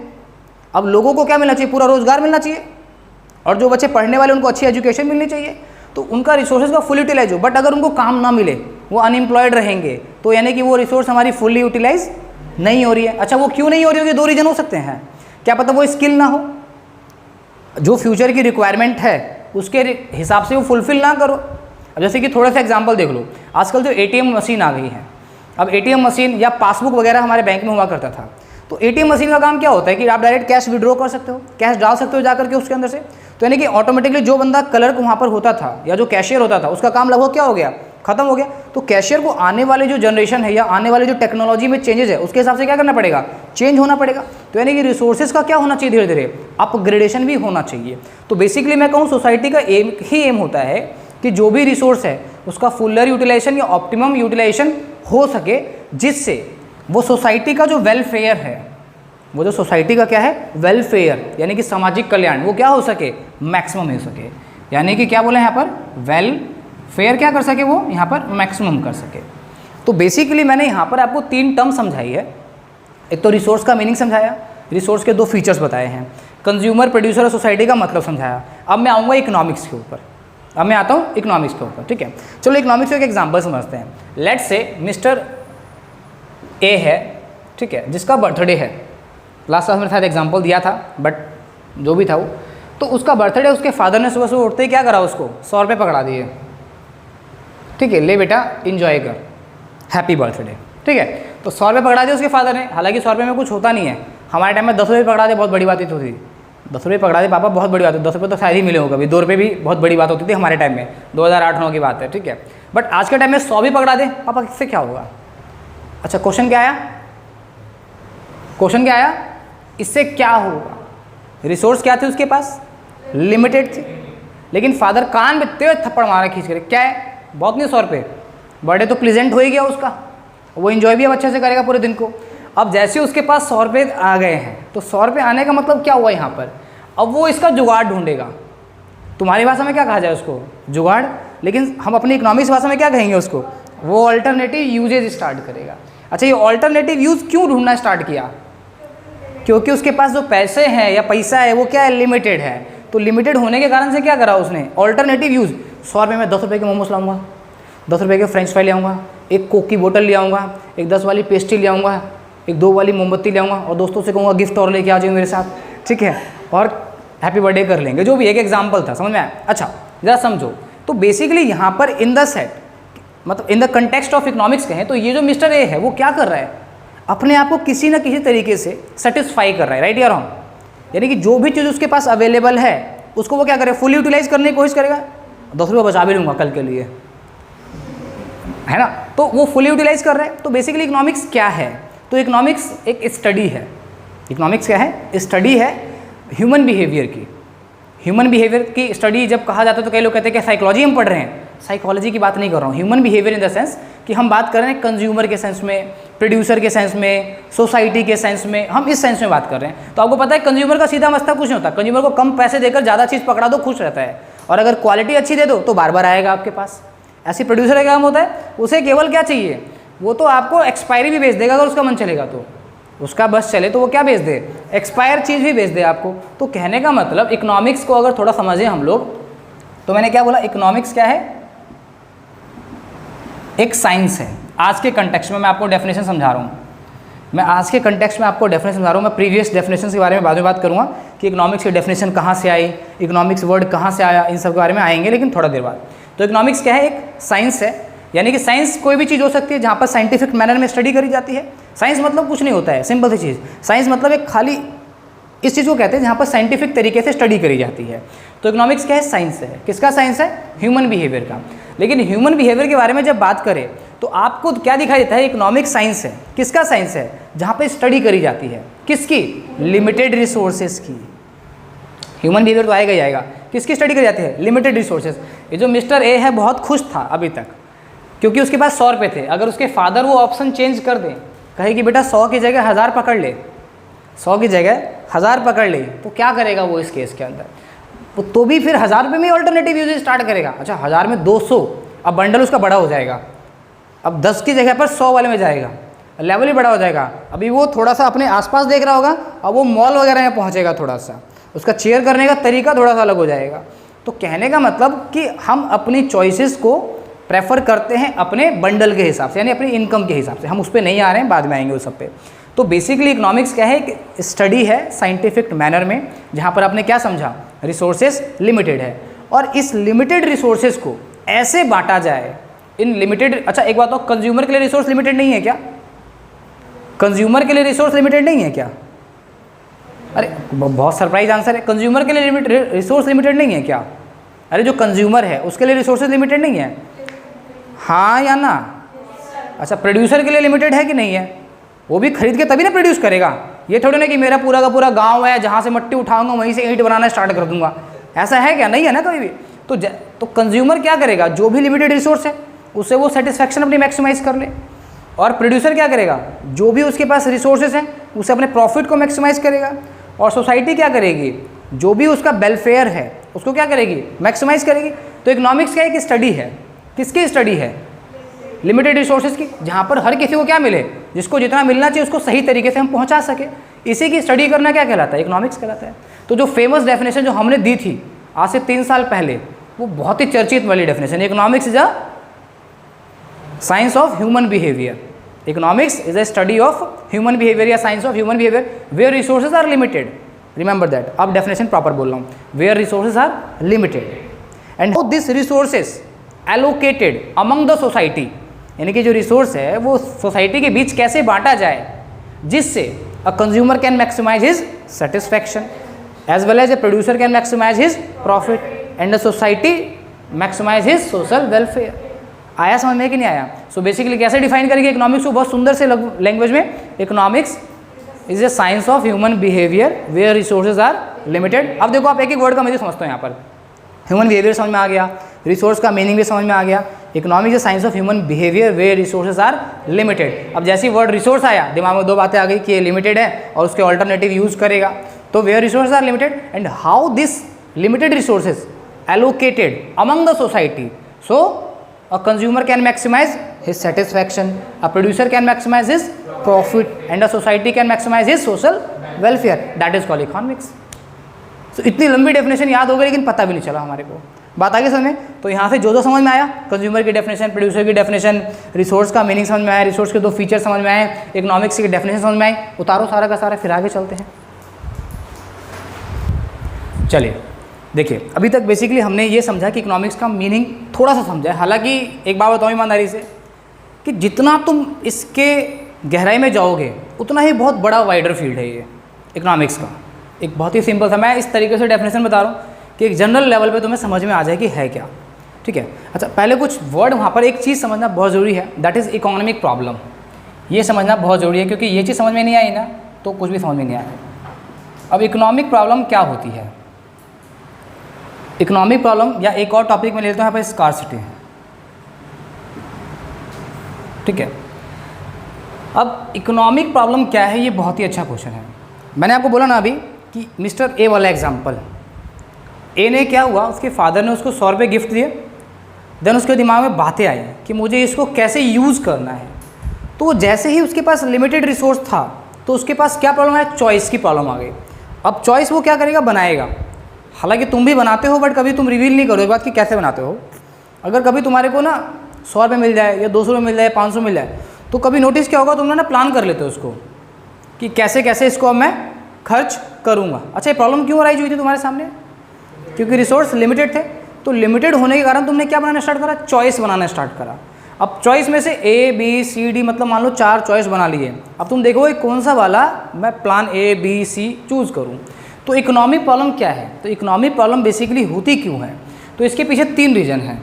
अब लोगों को क्या मिलना चाहिए? पूरा रोजगार मिलना चाहिए, और जो बच्चे पढ़ने वाले उनको अच्छी एजुकेशन मिलनी चाहिए, तो उनका रिसोर्सेज का फुल यूटिलाइज हो। बट अगर उनको काम ना मिले, वो अनएम्प्लॉयड रहेंगे, तो यानी कि वो रिसोर्स हमारी फुली यूटिलाइज नहीं हो रही है। अच्छा, वो क्यों नहीं हो रही होगी? 2 रीजन हो सकते हैं। क्या पता वो स्किल ना हो, जो फ्यूचर की रिक्वायरमेंट है उसके हिसाब से वो फुलफिल ना करो। अब जैसे कि थोड़ा सा एग्जांपल देख लो, आजकल जो एटीएम मशीन आ गई है, अब एटीएम मशीन या पासबुक वगैरह हमारे बैंक में हुआ करता था, तो एटीएम मशीन का काम क्या होता है कि आप डायरेक्ट कैश विड्रॉ कर सकते हो, कैश डाल सकते हो जाकर के उसके अंदर से। तो यानी कि ऑटोमेटिकली जो बंदा क्लर्क वहाँ पर होता था या जो कैशियर होता था उसका काम लगभग क्या हो गया? खत्म हो गया। तो कैशियर को आने वाले जो जनरेशन है या आने वाले जो टेक्नोलॉजी में चेंजेस है उसके हिसाब से क्या करना पड़ेगा? चेंज होना पड़ेगा। तो यानी कि रिसोर्सेज का क्या होना चाहिए? धीरे धीरे अपग्रेडेशन भी होना चाहिए। तो बेसिकली मैं कहूँ सोसाइटी का एम होता है कि जो भी रिसोर्स है उसका फुलर यूटिलाइजेशन या ऑप्टिमम यूटिलाइजेशन हो सके, जिससे वो सोसाइटी का जो वेलफेयर है, वो जो सोसाइटी का क्या है? वेलफेयर, यानी कि सामाजिक कल्याण, वो क्या हो सके? मैक्सिमम हो सके। यानी कि क्या बोले यहाँ पर? वेलफेयर क्या कर सके? वो यहाँ पर मैक्सिमम कर सके। तो बेसिकली मैंने यहाँ पर आपको 3 टर्म समझाई है। एक तो रिसोर्स का मीनिंग समझाया, रिसोर्स के 2 फीचर्स बताए हैं, कंज्यूमर, प्रोड्यूसर और सोसाइटी का मतलब समझाया। अब मैं आऊँगा इकोनॉमिक्स के ऊपर, अब मैं आता हूँ इकोनॉमिक्स के ऊपर, ठीक है। चलो इकोनॉमिक्स का एक एग्जाम्पल समझते हैं। लेट्स से मिस्टर ए है, ठीक है, जिसका बर्थडे है। लास्ट क्लास में शायद एग्जाम्पल दिया था, बट जो भी था वो, तो उसका बर्थडे, उसके फादर ने सुबह सुबह उठते ही क्या करा, उसको 100 रुपये पकड़ा दिए, ठीक है, ले बेटा इंजॉय कर, हैप्पी बर्थडे, ठीक है। तो 100 रुपये पकड़ा दिए उसके फादर ने, हालांकि 100 रुपये में कुछ होता नहीं है, हमारे टाइम में 10 रुपये पकड़ा दे बहुत बड़ी बात होती थी, 10 रुपये पकड़ा दे पापा बहुत बड़ी बात है, 10 रुपये तो शायद ही मिले होगा, अभी 2 रुपये भी बहुत बड़ी बात होती थी हमारे टाइम में, 2008-9 की बात है, ठीक है। बट आज के टाइम में 100 भी पकड़ा दे पापा, इससे क्या होगा? अच्छा क्वेश्चन क्या आया, क्वेश्चन क्या आया, इससे क्या होगा? रिसोर्स क्या थे उसके पास, लिमिटेड थी, लेकिन फादर कान में तेज थप्पड़ मारा खींच कर, क्या है, बहुत नहीं 100 रुपये, बर्थडे तो प्लेजेंट हो ही गया उसका, वो इन्जॉय भी अब अच्छे से करेगा पूरे दिन को। अब जैसे उसके पास 100 रुपये आ गए हैं, तो 100 रुपये आने का मतलब क्या हुआ यहाँ पर, अब वो इसका जुगाड़ ढूंढेगा, तुम्हारी भाषा में क्या कहा जाए उसको, जुगाड़, लेकिन हम अपनी इकोनॉमिक्स भाषा में क्या कहेंगे उसको, वो ऑल्टरनेटिव यूजेज स्टार्ट करेगा। अच्छा ये ऑल्टरनेटिव यूज क्यों ढूंढना स्टार्ट किया, क्योंकि उसके पास जो पैसे हैं या पैसा है वो क्या है, लिमिटेड है, तो लिमिटेड होने के कारण से क्या करा उसने, ऑल्टरनेटिव यूज, 100 रुपये में 10 रुपये के मोमोज लाऊंगा, 10 रुपये के फ्रेंच फ्राई ले आऊँगा, एक कोक की बोतल ले आऊँगा, एक 10 वाली पेस्ट्री ले आऊँगा, एक 2 वाली मोमबत्ती ले आऊँगा, और दोस्तों से कहूँगा गिफ्ट और लेके आ जाओ मेरे साथ, ठीक है, और हैप्पी बर्थडे कर लेंगे, जो भी एक एग्जाम्पल था, समझ में आया। अच्छा जरा समझो, तो बेसिकली यहाँ पर इन द सेट, मतलब in the context of economics कहें तो ये जो मिस्टर ए है वो क्या कर रहा है, अपने आप को किसी न किसी तरीके से सेटिस्फाई कर रहा है, राइट या रॉन्ग, यानी कि जो भी चीज़ उसके पास अवेलेबल है उसको वो क्या करे, फुल यूटिलाइज करने की कोशिश करेगा, 10 रुपये बचा भी लूँगा कल के लिए, है ना, तो वो फुल यूटिलाइज कर रहा है। तो बेसिकली इकोनॉमिक्स क्या है, तो इकोनॉमिक्स एक स्टडी है, इकोनॉमिक्स क्या है, स्टडी है ह्यूमन बिहेवियर की, ह्यूमन बिहेवियर की स्टडी जब कहा जाता है तो कई लोग कहते हैं कि साइकोलॉजी हम पढ़ रहे हैं, साइकोलॉजी की बात नहीं कर रहा हूँ, human behaviour in the sense कि हम बात कर रहे हैं कंज्यूमर के सेंस में, प्रोड्यूसर के सेंस में, सोसाइटी के सेंस में, हम इस सेंस में बात कर रहे हैं। तो आपको पता है कंज्यूमर का सीधा मसला कुछ नहीं होता, कंज्यूमर को कम पैसे देकर ज़्यादा चीज़ पकड़ा दो खुश रहता है, और अगर क्वालिटी अच्छी दे दो तो बार बार आएगा आपके पास। ऐसी प्रोड्यूसर का काम होता है, उसे केवल क्या चाहिए, वो तो आपको एक्सपायरी भी बेच देगा अगर उसका मन चलेगा, तो उसका बस चले तो वो क्या बेच दे, एक्सपायर चीज़ भी बेच दे आपको। तो कहने का मतलब इकोनॉमिक्स को अगर थोड़ा समझें हम लोग, तो मैंने क्या बोला, इकोनॉमिक्स क्या है, एक साइंस है। आज के कंटेक्स्ट में मैं आपको डेफिनेशन समझा रहा हूँ, मैं आज के कंटेक्स्ट में आपको डेफिनेशन समझा रहा हूँ, मैं प्रीवियस डेफिनेशन के बारे में बाद में बात करूँगा कि इकोनॉमिक्स की डेफिनेशन कहाँ से आई, इकोनॉमिक्स वर्ड कहाँ से आया, इन सब के बारे में आएंगे लेकिन थोड़ा देर बाद। तो इकोनॉमिक्स क्या है, एक साइंस है, यानी कि साइंस कोई भी चीज़ हो सकती है जहाँ पर साइंटिफिक मैनर में स्टडी करी जाती है। साइंस मतलब कुछ नहीं होता है, सिंपल सी चीज़, साइंस मतलब एक खाली इस चीज़ को कहते हैं जहाँ पर साइंटिफिक तरीके से स्टडी करी जाती है। तो इकोनॉमिक्स क्या है, साइंस है, किसका साइंस है, ह्यूमन बिहेवियर का। लेकिन ह्यूमन बिहेवियर के बारे में जब बात करें तो आपको क्या दिखाई देता है, इकोनॉमिक साइंस है, किसका साइंस है, जहाँ पर स्टडी करी जाती है, किसकी, लिमिटेड रिसोर्सेज की। ह्यूमन बिहेवियर तो आएगा ही आएगा, किसकी स्टडी करी जाती है, लिमिटेड रिसोर्सेज। ये जो मिस्टर ए है बहुत खुश था अभी तक, क्योंकि उसके पास 100 रुपये थे। अगर उसके फादर वो ऑप्शन चेंज कर दें, कहे कि बेटा 100 की जगह 1000 पकड़ ले, 100 की जगह 1000 पकड़ ले, तो क्या करेगा वो इस केस के अंदर, तो भी फिर 1000 रुपये में ऑल्टरनेटिव यूज स्टार्ट करेगा। अच्छा 1000 में 200, अब बंडल उसका बड़ा हो जाएगा, अब 10 की जगह पर 100 वाले में जाएगा, लेवल ही बड़ा हो जाएगा। अभी वो थोड़ा सा अपने आसपास देख रहा होगा, अब वो मॉल वगैरह में पहुँचेगा, थोड़ा सा उसका चेयर करने का तरीका थोड़ा सा अलग हो जाएगा। तो कहने का मतलब कि हम अपनी चॉइसेस को प्रेफर करते हैं अपने बंडल के हिसाब से, यानी अपनी इनकम के हिसाब से। हम उस पर नहीं आ रहे हैं, बाद में आएंगे उस सब पे। तो बेसिकली इकोनॉमिक्स क्या है, कि स्टडी है साइंटिफिक मैनर में, जहाँ पर आपने क्या समझा, रिसोर्सेज लिमिटेड है, और इस लिमिटेड रिसोर्सेज को ऐसे बांटा जाए इन लिमिटेड। अच्छा एक बात, तो कंज्यूमर के लिए रिसोर्स लिमिटेड नहीं है क्या, कंज्यूमर के लिए रिसोर्स लिमिटेड नहीं है क्या, अरे बहुत सरप्राइज आंसर है, कंज्यूमर के लिए रिसोर्स लिमिटेड नहीं है क्या, अरे जो कंज्यूमर है उसके लिए रिसोर्सेज लिमिटेड नहीं है, हाँ या ना। अच्छा प्रोड्यूसर के लिए लिमिटेड है कि नहीं है, वो भी खरीद के तभी ना प्रोड्यूस करेगा, ये थोड़ी ना कि मेरा पूरा का पूरा गांव है जहाँ से मट्टी उठाऊंगा वहीं से ईंट बनाना स्टार्ट कर दूंगा, ऐसा है क्या, नहीं है ना कभी भी। तो कंज्यूमर क्या करेगा, जो भी लिमिटेड रिसोर्स है उससे वो सेटिस्फैक्शन अपनी मैक्सिमाइज कर ले, और प्रोड्यूसर क्या करेगा, जो भी उसके पास रिसोर्सेज हैं उसे अपने प्रॉफिट को मैक्सिमाइज करेगा, और सोसाइटी क्या करेगी, जो भी उसका वेलफेयर है उसको क्या करेगी, मैक्सिमाइज करेगी। तो इकोनॉमिक्स क्या है, कि स्टडी है, किसकी स्टडी है, लिमिटेड रिसोर्सेज की, जहाँ पर हर किसी को क्या मिले, जिसको जितना मिलना चाहिए उसको सही तरीके से हम पहुँचा सके, इसी की स्टडी करना क्या कहलाता है, इकोनॉमिक्स कहलाता है। तो जो फेमस डेफिनेशन जो हमने दी थी आज से 3 साल पहले, वो बहुत ही चर्चित वाली definition, economics is a science of human behaviour, economics is a study of human behaviour या science of human behaviour where resources are limited, remember that, अब डेफिनेशन प्रॉपर बोल रहा हूँ, where resources are limited and how this resources allocated among the society, यानी कि जो रिसोर्स है वो सोसाइटी के बीच कैसे बांटा जाए जिससे a consumer can maximise his satisfaction as well as a producer can maximise his profit and the society maximise his social welfare. आया समझ में कि नहीं आया? सो बेसिकली कैसे डिफाइन करेंगे इकोनॉमिक्स को? बहुत सुंदर से लैंग्वेज में, economics is a science of human behaviour where resources are limited. अब देखो आप एक एक वर्ड का मैं समझता हूँ यहाँ पर, ह्यूमन बिहेवियर समझ में आ गया, रिसोर्स का मीनिंग भी समझ में आ गया, economics is science of human behaviour where resources are limited. अब जैसे ही वर्ड रिसोर्स आया दिमाग में दो बातें आ गई कि ये लिमिटेड है और उसके ऑल्टरनेटिव यूज करेगा, तो where resources are limited and how this limited resources allocated among the society, so a consumer can maximize his satisfaction, a producer can maximize his profit and a society can maximize his social welfare, that is called economics। so इतनी लंबी डेफिनेशन याद हो गई लेकिन पता भी नहीं चला हमारे को, बात आगे समझ में? तो यहाँ से जो समझ में आया, कंज्यूमर की डेफिनेशन, प्रोड्यूसर की डेफिनेशन, रिसोर्स का मीनिंग समझ में आया, रिसोर्स के दो फीचर समझ में आए, इकोनॉमिक्स की डेफिनेशन समझ में आई, उतारो सारा का सारा, फिर आगे चलते हैं। चलिए देखिए, अभी तक बेसिकली हमने ये समझा कि इकोनॉमिक्स का मीनिंग थोड़ा सा समझा है। हालांकि एक बात बताऊँ ईमानदारी से कि जितना तुम इसके गहराई में जाओगे उतना ही बहुत बड़ा वाइडर फील्ड है ये इकोनॉमिक्स का। एक बहुत ही सिंपल था, मैं इस तरीके से डेफिनेशन बता रहा हूँ कि एक जनरल लेवल पे तुम्हें समझ में आ जाए कि है क्या, ठीक है? अच्छा, पहले कुछ वर्ड वहाँ पर, एक चीज़ समझना बहुत ज़रूरी है, दैट इज़ इकोनॉमिक प्रॉब्लम। ये समझना बहुत ज़रूरी है क्योंकि ये चीज़ समझ में नहीं आई ना तो कुछ भी समझ में नहीं आया। अब इकोनॉमिक प्रॉब्लम क्या होती है? इकोनॉमिक प्रॉब्लम, या एक और टॉपिक में लेता हूँ यहाँ पर स्कार्सिटी, ठीक है? अब इकोनॉमिक प्रॉब्लम क्या है, ये बहुत ही अच्छा क्वेश्चन है। मैंने आपको बोला ना अभी कि मिस्टर ए वाला एग्जांपल, ए ने क्या हुआ, उसके फादर ने उसको 100 रुपये गिफ्ट दिए, देन उसके दिमाग में बातें आई कि मुझे इसको कैसे यूज़ करना है। तो जैसे ही उसके पास लिमिटेड रिसोर्स था तो उसके पास क्या प्रॉब्लम है, चॉइस की प्रॉब्लम आ गई। अब चॉइस वो क्या करेगा, बनाएगा। हालांकि तुम भी बनाते हो बट कभी तुम रिवील नहीं करो इस बात कि कैसे बनाते हो। अगर कभी तुम्हारे को ना 100 रुपये मिल जाए या 200 रुपये मिल जाए, 500 मिल जाए, तो कभी नोटिस क्या होगा, तुम ना प्लान कर लेते हो उसको कि कैसे कैसे इसको अब मैं खर्च करूँगा। अच्छा, ये प्रॉब्लम क्यों अराइज हुई थी तुम्हारे सामने? क्योंकि रिसोर्स लिमिटेड थे। तो लिमिटेड होने के कारण तुमने क्या बनाना स्टार्ट करा, चॉइस बनाना स्टार्ट करा। अब चॉइस में से A B C D मतलब मान लो 4 चॉइस बना लिए। अब तुम देखोगे कौन सा वाला मैं plan A B C choose करूँ। तो इकोनॉमिक प्रॉब्लम क्या है? तो इकोनॉमिक प्रॉब्लम बेसिकली होती क्यों है? तो इसके पीछे 3 रीज़न हैं।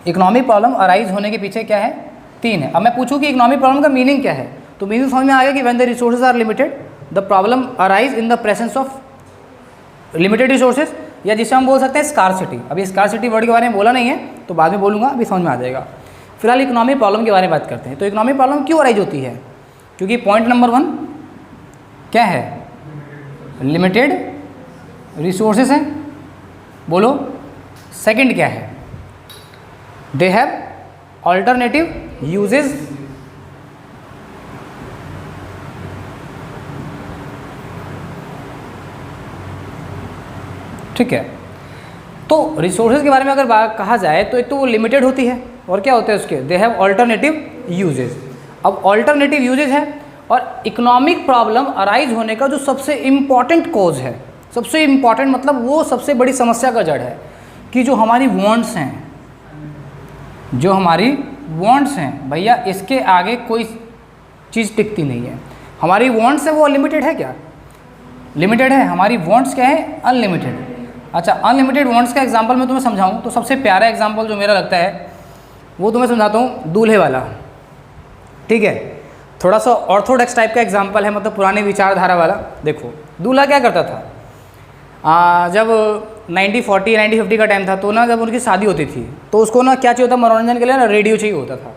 इकोनॉमिक प्रॉब्लम अराइज होने के पीछे क्या है, 3 है। अब मैं पूछूँ कि इकोनॉमिक प्रॉब्लम का मीनिंग क्या है, तो मीनिंग समझ में आ गया कि when the resources are limited the problem arise in the presence of limited resources, या जिसे हम बोल सकते हैं स्कार्सिटी। अभी स्कार्सिटी वर्ड के बारे में बोला नहीं है तो बाद में बोलूँगा, अभी समझ में आ जाएगा। फिलहाल इकोनॉमिक प्रॉब्लम के बारे में बात करते हैं। तो इकोनॉमिक प्रॉब्लम क्यों अराइज होती है? क्योंकि पॉइंट नंबर 1 क्या है, लिमिटेड रिसोर्सेज हैं, बोलो। सेकंड क्या है, दे हैव ऑल्टरनेटिव यूजेज, ठीक है? तो रिसोर्सेज के बारे में अगर बात कहा जाए तो एक तो वो लिमिटेड होती है और क्या होते हैं उसके, दे हैव ऑल्टरनेटिव यूजेज। अब ऑल्टरनेटिव यूजेज है और इकोनॉमिक प्रॉब्लम अराइज होने का जो सबसे इम्पॉर्टेंट कॉज है, सबसे इम्पॉर्टेंट मतलब वो सबसे बड़ी समस्या का जड़ है कि जो हमारी वांट्स हैं, जो हमारी वांट्स हैं भैया, इसके आगे कोई चीज़ टिकती नहीं है। हमारी वांट्स है वो अनलिमिटेड है क्या, लिमिटेड है? हमारी वांट्स क्या है, अनलिमिटेड। अच्छा, अनलिमिटेड वांट्स का एग्जांपल मैं तुम्हें समझाऊं तो सबसे प्यारा एग्जांपल जो मेरा लगता है वो तुम्हें समझाता हूँ, दूल्हे वाला, ठीक है? थोड़ा सा ऑर्थोडॉक्स टाइप का एग्जांपल है, मतलब पुरानी विचारधारा वाला। देखो, दूल्हा क्या करता था, जब 1940 1950 का टाइम था तो ना जब उनकी शादी होती थी तो उसको ना क्या चाहिए होता, मनोरंजन के लिए ना रेडियो चाहिए होता था।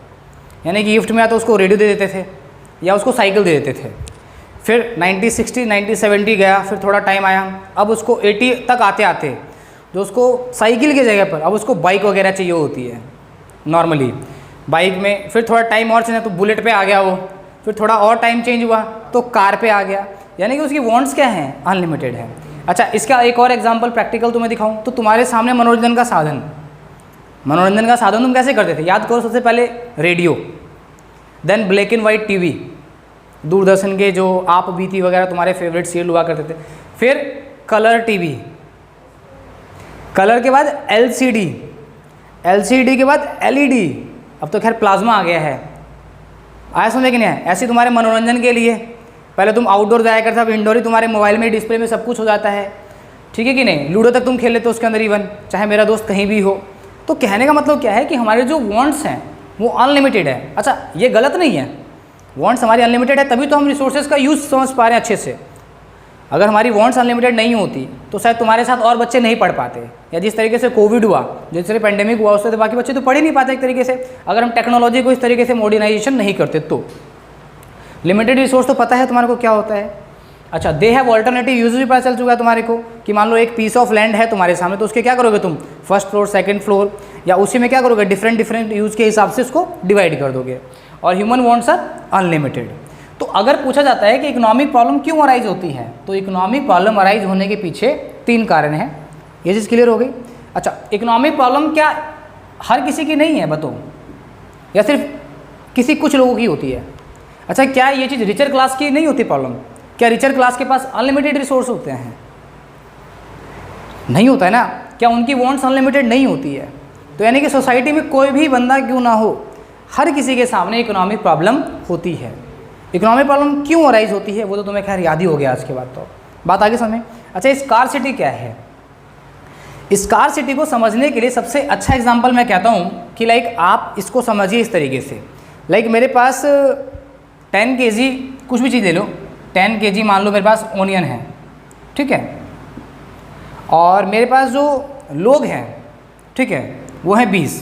यानी कि गिफ्ट में या तो उसको रेडियो दे देते थे या उसको साइकिल दे देते थे। फिर 1960 1970 गया, फिर थोड़ा टाइम आया, अब उसको 80 तक आते आते जो उसको साइकिल की जगह पर अब उसको बाइक वगैरह चाहिए होती है नॉर्मली। बाइक में फिर थोड़ा टाइम और चेंज तो बुलेट पे आ गया वो, फिर थोड़ा और टाइम चेंज हुआ तो कार पे आ गया। यानी कि उसकी वांट्स क्या हैं, अनलिमिटेड है। अच्छा, इसका एक और एग्जांपल प्रैक्टिकल तुम्हें दिखाऊं तो तुम्हारे सामने मनोरंजन का साधन, मनोरंजन का साधन तुम कैसे करते थे, याद करो। सबसे पहले radio, then black and white TV, Doordarshan के जो आप बीती वगैरह तुम्हारे फेवरेट सीरियल हुआ करते थे। फिर कलर टीवी, कलर के बाद एलसीडी, एलसीडी के बाद एलईडी, अब तो खैर प्लाज्मा आ गया है। आया समझे कि नहीं है? ऐसे तुम्हारे मनोरंजन के लिए पहले तुम आउटडोर जाया करते, अब इंडोर ही तुम्हारे मोबाइल में डिस्प्ले में सब कुछ हो जाता है, ठीक है कि नहीं? लूडो तक तुम खेल लेते हो उसके अंदर इवन, चाहे मेरा दोस्त कहीं भी हो। तो कहने का मतलब क्या है कि हमारे जो वांट्स हैं वो अनलिमिटेड है। अच्छा, ये गलत नहीं है, वांट्स हमारी अनलिमिटेड है, तभी तो हम रिसोर्सेज का यूज़ समझ पा रहे हैं अच्छे से। अगर हमारी वांट्स अनलिमिटेड नहीं होती तो शायद तुम्हारे साथ और बच्चे नहीं पढ़ पाते, या जिस तरीके से कोविड हुआ, जिस तरह पेंडेमिक हुआ, उससे तो बाकी बच्चे तो पढ़ ही नहीं पाते एक तरीके से, अगर हम टेक्नोलॉजी को इस तरीके से मॉडर्नाइजेशन नहीं करते तो। लिमिटेड रिसोर्स तो पता है तुम्हारे को क्या होता है। अच्छा, दे हैव ऑल्टरनेटिव यूज भी पता चल चुका है तुम्हारे को कि मान लो एक पीस ऑफ लैंड है तुम्हारे सामने, तो उसके क्या करोगे तुम, फर्स्ट फ्लोर, सेकंड फ्लोर, या उसी में क्या करोगे, डिफरेंट डिफरेंट यूज के हिसाब से उसको डिवाइड कर दोगे। और ह्यूमन वांट्स आर अनलिमिटेड। तो अगर पूछा जाता है कि इकोनॉमिक प्रॉब्लम क्यों अराइज होती है, तो इकोनॉमिक प्रॉब्लम अराइज होने के पीछे 3 कारण हैं। ये चीज़ क्लियर हो गई? अच्छा, इकोनॉमिक प्रॉब्लम क्या हर किसी की नहीं है बताओ, या सिर्फ किसी कुछ लोगों की होती है? अच्छा, क्या ये चीज़ रिचर क्लास की नहीं होती प्रॉब्लम? क्या रिचर क्लास के पास अनलिमिटेड रिसोर्स होते हैं? नहीं होता है ना। क्या उनकी वांट्स अनलिमिटेड नहीं होती है? तो यानी कि सोसाइटी में कोई भी बंदा क्यों ना हो, हर किसी के सामने इकोनॉमिक प्रॉब्लम होती है। इकोनॉमिक प्रॉब्लम क्यों अराइज होती है वो तो तुम्हें खैर याद ही हो गया आज के बाद, तो बात आगे समझें। अच्छा, स्कार्सिटी क्या है? स्कार्सिटी को समझने के लिए सबसे अच्छा एग्जांपल मैं कहता हूँ कि लाइक आप इसको समझिए इस तरीके से। लाइक मेरे पास 10 kg कुछ भी चीज़ ले लो, 10 kg मान लो मेरे पास ओनियन है, ठीक है, और मेरे पास जो लोग हैं, ठीक है, वो है 20।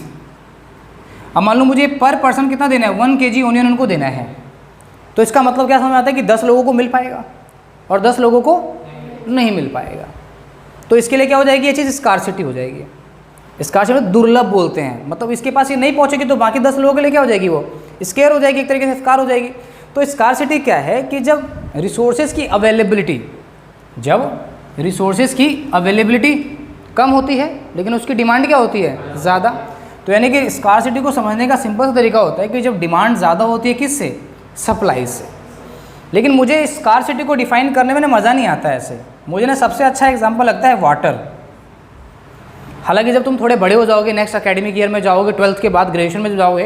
अब मान लो मुझे पर पर्सन कितना देना है, 1 kg ओनियन उनको देना है। तो इसका मतलब क्या समझ आता है कि 10 लोगों को मिल पाएगा और 10 लोगों को नहीं मिल पाएगा। तो इसके लिए क्या हो जाएगी, ये चीज़ स्कार्सिटी हो जाएगी। स्कार्सिटी दुर्लभ बोलते हैं, मतलब इसके पास ये नहीं पहुँचेगी तो बाकी 10 लोगों के लिए क्या हो जाएगी, वो स्केयर हो जाएगी, एक तरीके से स्कार हो जाएगी। तो स्कार्सिटी क्या है कि जब रिसोर्सेज की अवेलेबिलिटी कम होती है लेकिन उसकी डिमांड क्या होती है, ज़्यादा। तो यानी कि स्कार्सिटी को समझने का सिंपल सा तरीका होता है कि जब डिमांड ज़्यादा होती है किससे, सप्लाई से। लेकिन मुझे स्कार्सिटी को डिफाइन करने में ना मज़ा नहीं आता है ऐसे। मुझे ना सबसे अच्छा एग्जांपल लगता है वाटर। हालांकि जब तुम थोड़े बड़े हो जाओगे, नेक्स्ट एकेडमिक ईयर में जाओगे, 12th के बाद ग्रेजुएशन में जाओगे,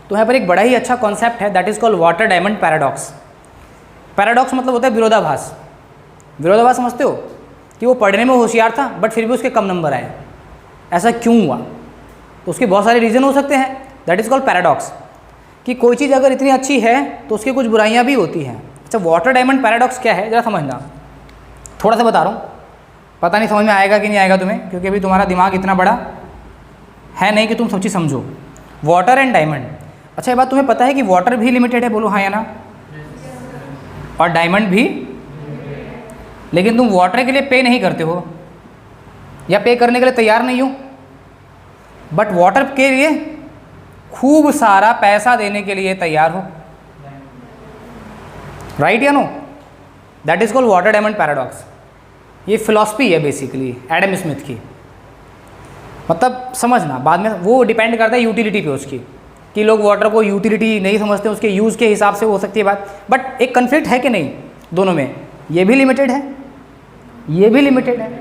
तो यहाँ पर एक बड़ा ही अच्छा कॉन्सेप्ट है, that is called water diamond paradox. Paradox मतलब होता है विरोधाभास। विरोधाभास समझते हो कि वो पढ़ने में होशियार था बट फिर भी उसके कम नंबर आए, ऐसा क्यों हुआ? तो उसके बहुत सारे रीज़न हो सकते हैं, दैट इज़ कॉल्ड पैराडॉक्स। कि कोई चीज़ अगर इतनी अच्छी है तो उसकी कुछ बुराइयाँ भी होती हैं। अच्छा, वाटर डायमंड पैराडॉक्स क्या है ज़रा समझना, थोड़ा सा बता रहा हूँ, पता नहीं समझ में आएगा कि नहीं आएगा तुम्हें, क्योंकि अभी तुम्हारा दिमाग इतना बड़ा है नहीं कि तुम सब चीज़ समझो। वाटर एंड डायमंड, अच्छा ये बात तुम्हें पता है कि वाटर भी लिमिटेड है, बोलो हाँ या ना, और डायमंड भी, लेकिन तुम वाटर के लिए पे नहीं करते हो या पे करने के लिए तैयार नहीं हो, बट वाटर के लिए खूब सारा पैसा देने के लिए तैयार हो, राइट या no? That is called water diamond paradox. ये फिलॉसफी है बेसिकली एडम स्मिथ की, मतलब समझना, बाद में वो डिपेंड करता है यूटिलिटी पे उसकी, कि लोग वाटर को यूटिलिटी नहीं समझते, उसके यूज़ के हिसाब से हो सकती है बात, बट एक कन्फ्लिक्ट है कि नहीं दोनों में, ये भी लिमिटेड है, ये भी लिमिटेड है,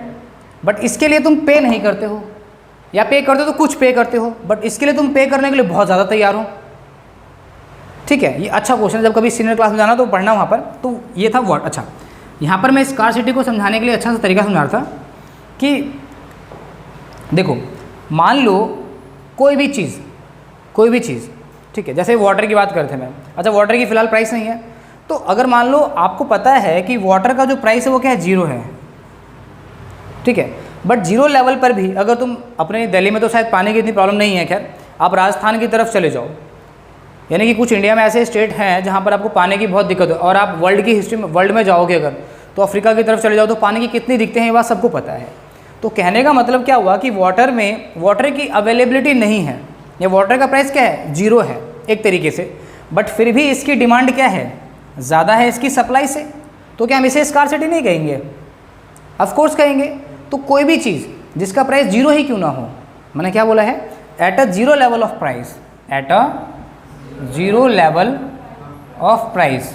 बट इसके लिए तुम पे नहीं करते हो, या पे करते हो तो कुछ पे करते हो, बट इसके लिए तुम पे करने के लिए बहुत ज़्यादा तैयार हो। ठीक है, ये अच्छा क्वेश्चन, जब कभी सीनियर क्लास में जाना तो पढ़ना वहाँ पर। तो ये था वर्ड। अच्छा, यहाँ पर मैं स्कार्सिटी को समझाने के लिए अच्छा सा तरीका समझा रहा था कि देखो, मान लो कोई भी चीज़, ठीक है, जैसे वाटर की बात करते थे मैं, अच्छा वाटर की फ़िलहाल प्राइस नहीं है, तो अगर मान लो आपको पता है कि वाटर का जो प्राइस है वो क्या है, 0 है, ठीक है, बट 0 लेवल पर भी अगर तुम अपने दिल्ली में तो शायद पानी की इतनी प्रॉब्लम नहीं है, खैर आप राजस्थान की तरफ चले जाओ, यानी कि कुछ इंडिया में ऐसे स्टेट हैं जहाँ पर आपको पानी की बहुत दिक्कत है, और आप वर्ल्ड की हिस्ट्री में, वर्ल्ड में जाओगे अगर, तो अफ्रीका की तरफ चले जाओ तो पानी की कितनी दिक्कतें हैं ये बात सबको पता है। तो कहने का मतलब क्या हुआ कि वाटर में वाटर की अवेलेबिलिटी नहीं है, या वाटर का प्राइस क्या है, 0 है एक तरीके से, बट फिर भी इसकी डिमांड क्या है, ज़्यादा है इसकी सप्लाई से, तो क्या हम इसे स्कार्सिटी नहीं कहेंगे? ऑफकोर्स कहेंगे। तो कोई भी चीज़ जिसका प्राइस 0 ही क्यों ना हो, मैंने क्या बोला है, at a 0 level of price, at a 0 level of price,